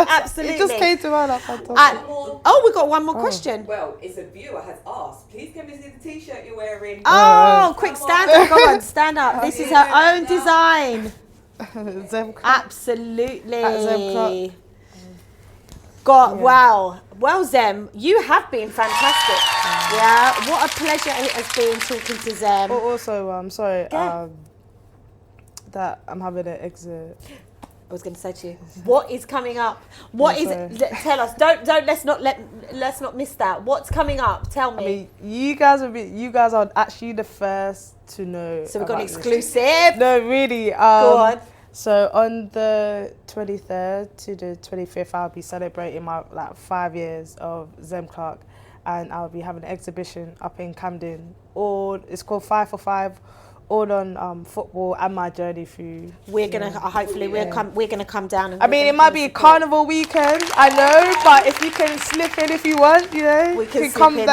Absolutely. It just came to mind. Fantastic. We got one more question. Well, it's a viewer has asked. Please can we see the t-shirt you're wearing? Oh, quick, stand up. Go on, stand up. This is her own design. Zem Clarke. Absolutely. Zem Clarke. got, wow. Well, Zem, you have been fantastic. Yeah, what a pleasure it has been talking to Zem. Also, I'm sorry that I'm having an exit. I was going to say to you, what is coming up? What is it? Tell us. Let's not miss that. What's coming up? Tell me. I mean, you guys are actually the first to know. So we've got an exclusive. No, really. Go on. So on the 23rd to the 25th, I'll be celebrating my 5 years of Zem Clarke, and I'll be having an exhibition up in Camden. It's called 5 for 5. All on football and my journey through. We're gonna we're gonna come down. And I mean, it might be a carnival weekend, I know, but if you can slip in if you want, you know, we can come. In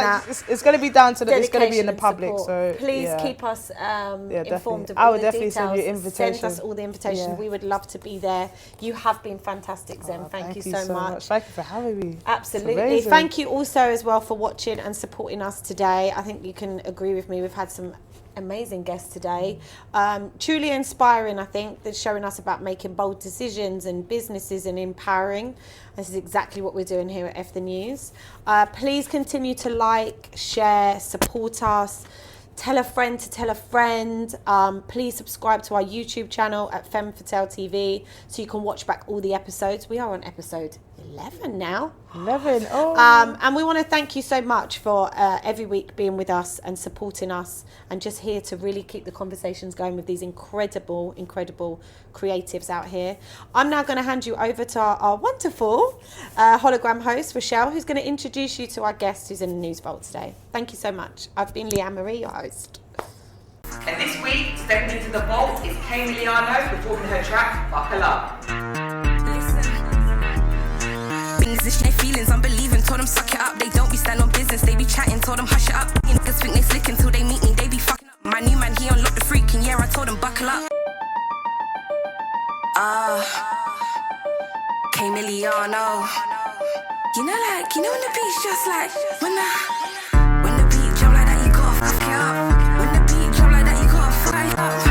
it's gonna be down to it's gonna be in the public. So please keep us informed of I all would the definitely details. send you an invitation. Send us all the invitations. Yeah. We would love to be there. You have been fantastic, Zem. Thank you so much. Thank you for having me. Absolutely. Thank you also as well for watching and supporting us today. I think you can agree with me. We've had some amazing guests today, truly inspiring. I think they're showing us about making bold decisions and businesses and empowering. This is exactly what we're doing here at F the News. Please continue to like, share, support us. Tell a friend to tell a friend. Please subscribe to our YouTube channel at Femme Fatale TV so you can watch back all the episodes. We are on episode 11 now. 11. Oh. And we want to thank you so much for every week being with us and supporting us, and just here to really keep the conversations going with these incredible creatives out here. I'm now going to hand you over to our wonderful hologram host, Rochelle, who's going to introduce you to our guest who's in the News Vault today. Thank you so much. I've been Liyanne Marie, your host. And this week, stepping into the vault is Liyanne performing her track, Buckle Up. Their feelings, unbelieving, told them suck it up. They don't be stand on business, they be chatting, told them hush it up. Niggas think they slick until they meet me, they be fucking up. My new man, he unlocked the freaking, yeah, I told him buckle up. Liyanne, you know when the beat's just like, when the beat jump like that, you gotta fuck it up. When the beat jump like that, you gotta fuck it up.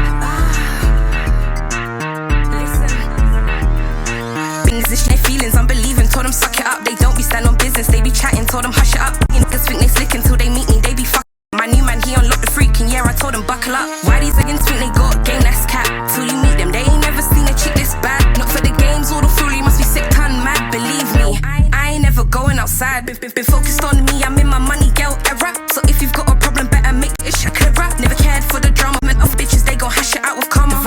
Their feelings, unbelieving, told them suck it up. They don't be stand on business, they be chatting, told them hush it up. Niggas think they slick until they meet me, they be fucking. My new man, he unlocked the freaking, yeah, I told him buckle up. Why these niggas think they got game, that's cap. Till you meet them, they ain't never seen a chick this bad. Not for the games or the foolery, must be sick ton mad. Believe me, I ain't never going outside. Been focused on me, I'm in my money, girl, era. So if you've got a problem, better make it shit clearer. Never cared for the drama, meant off bitches, they gon' hash it out with karma.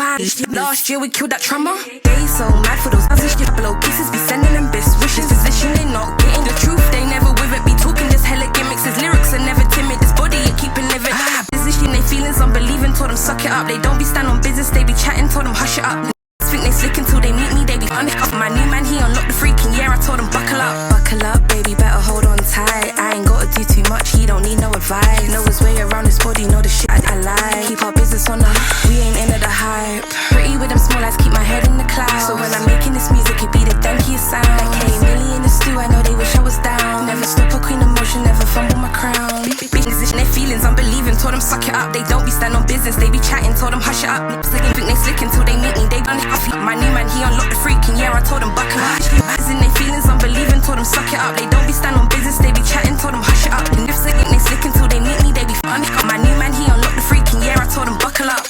Last year we killed that trauma. They so mad for those other shit. Blow kisses, be sending them best wishes. Position, they not getting the truth. They never with it, be talking just hella gimmicks. His lyrics are never timid. This body ain't keeping living. Position, they feelings, unbelieving, told them suck it up. They don't be stand on business, they be chatting, told them hush it up. Think they slick until they meet me, they be on it up. My new man, he unlocked the freaking, yeah, I told him buckle up. Buckle up, baby, better hold on tight. I ain't gotta do too much, he don't need no advice. Know his way around his body, know the shit I like. Keep our business on the, we ain't into the hype. Pretty with them small eyes, keep my head in the clouds. So when I'm making this music, it be the dankiest sound. Like K-Millie in the stew, I know they wish I was down. Never stop a queen emotion, never fumble my crown. Bitches their feelings, unbelieving, told them suck it up. They don't be stand on business, they be chatting, told them hush it up. Think they slick until they meet me, they be on it up. My new man, he unlocked the freaking, yeah, I told him buckle up. In their feelings, unbelieving, told them suck it up. They don't be stand on business, they be chatting, told them hush it up. And if they slick until they meet me, they be on it up. My new man, he unlocked the freaking, yeah, I told him buckle up.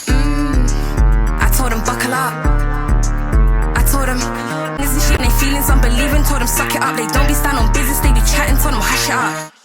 I told him buckle up. I told him, niggas and shit, in their feelings, unbelieving, told them suck it up. They don't be stand on business, they be chatting, told them hush it up.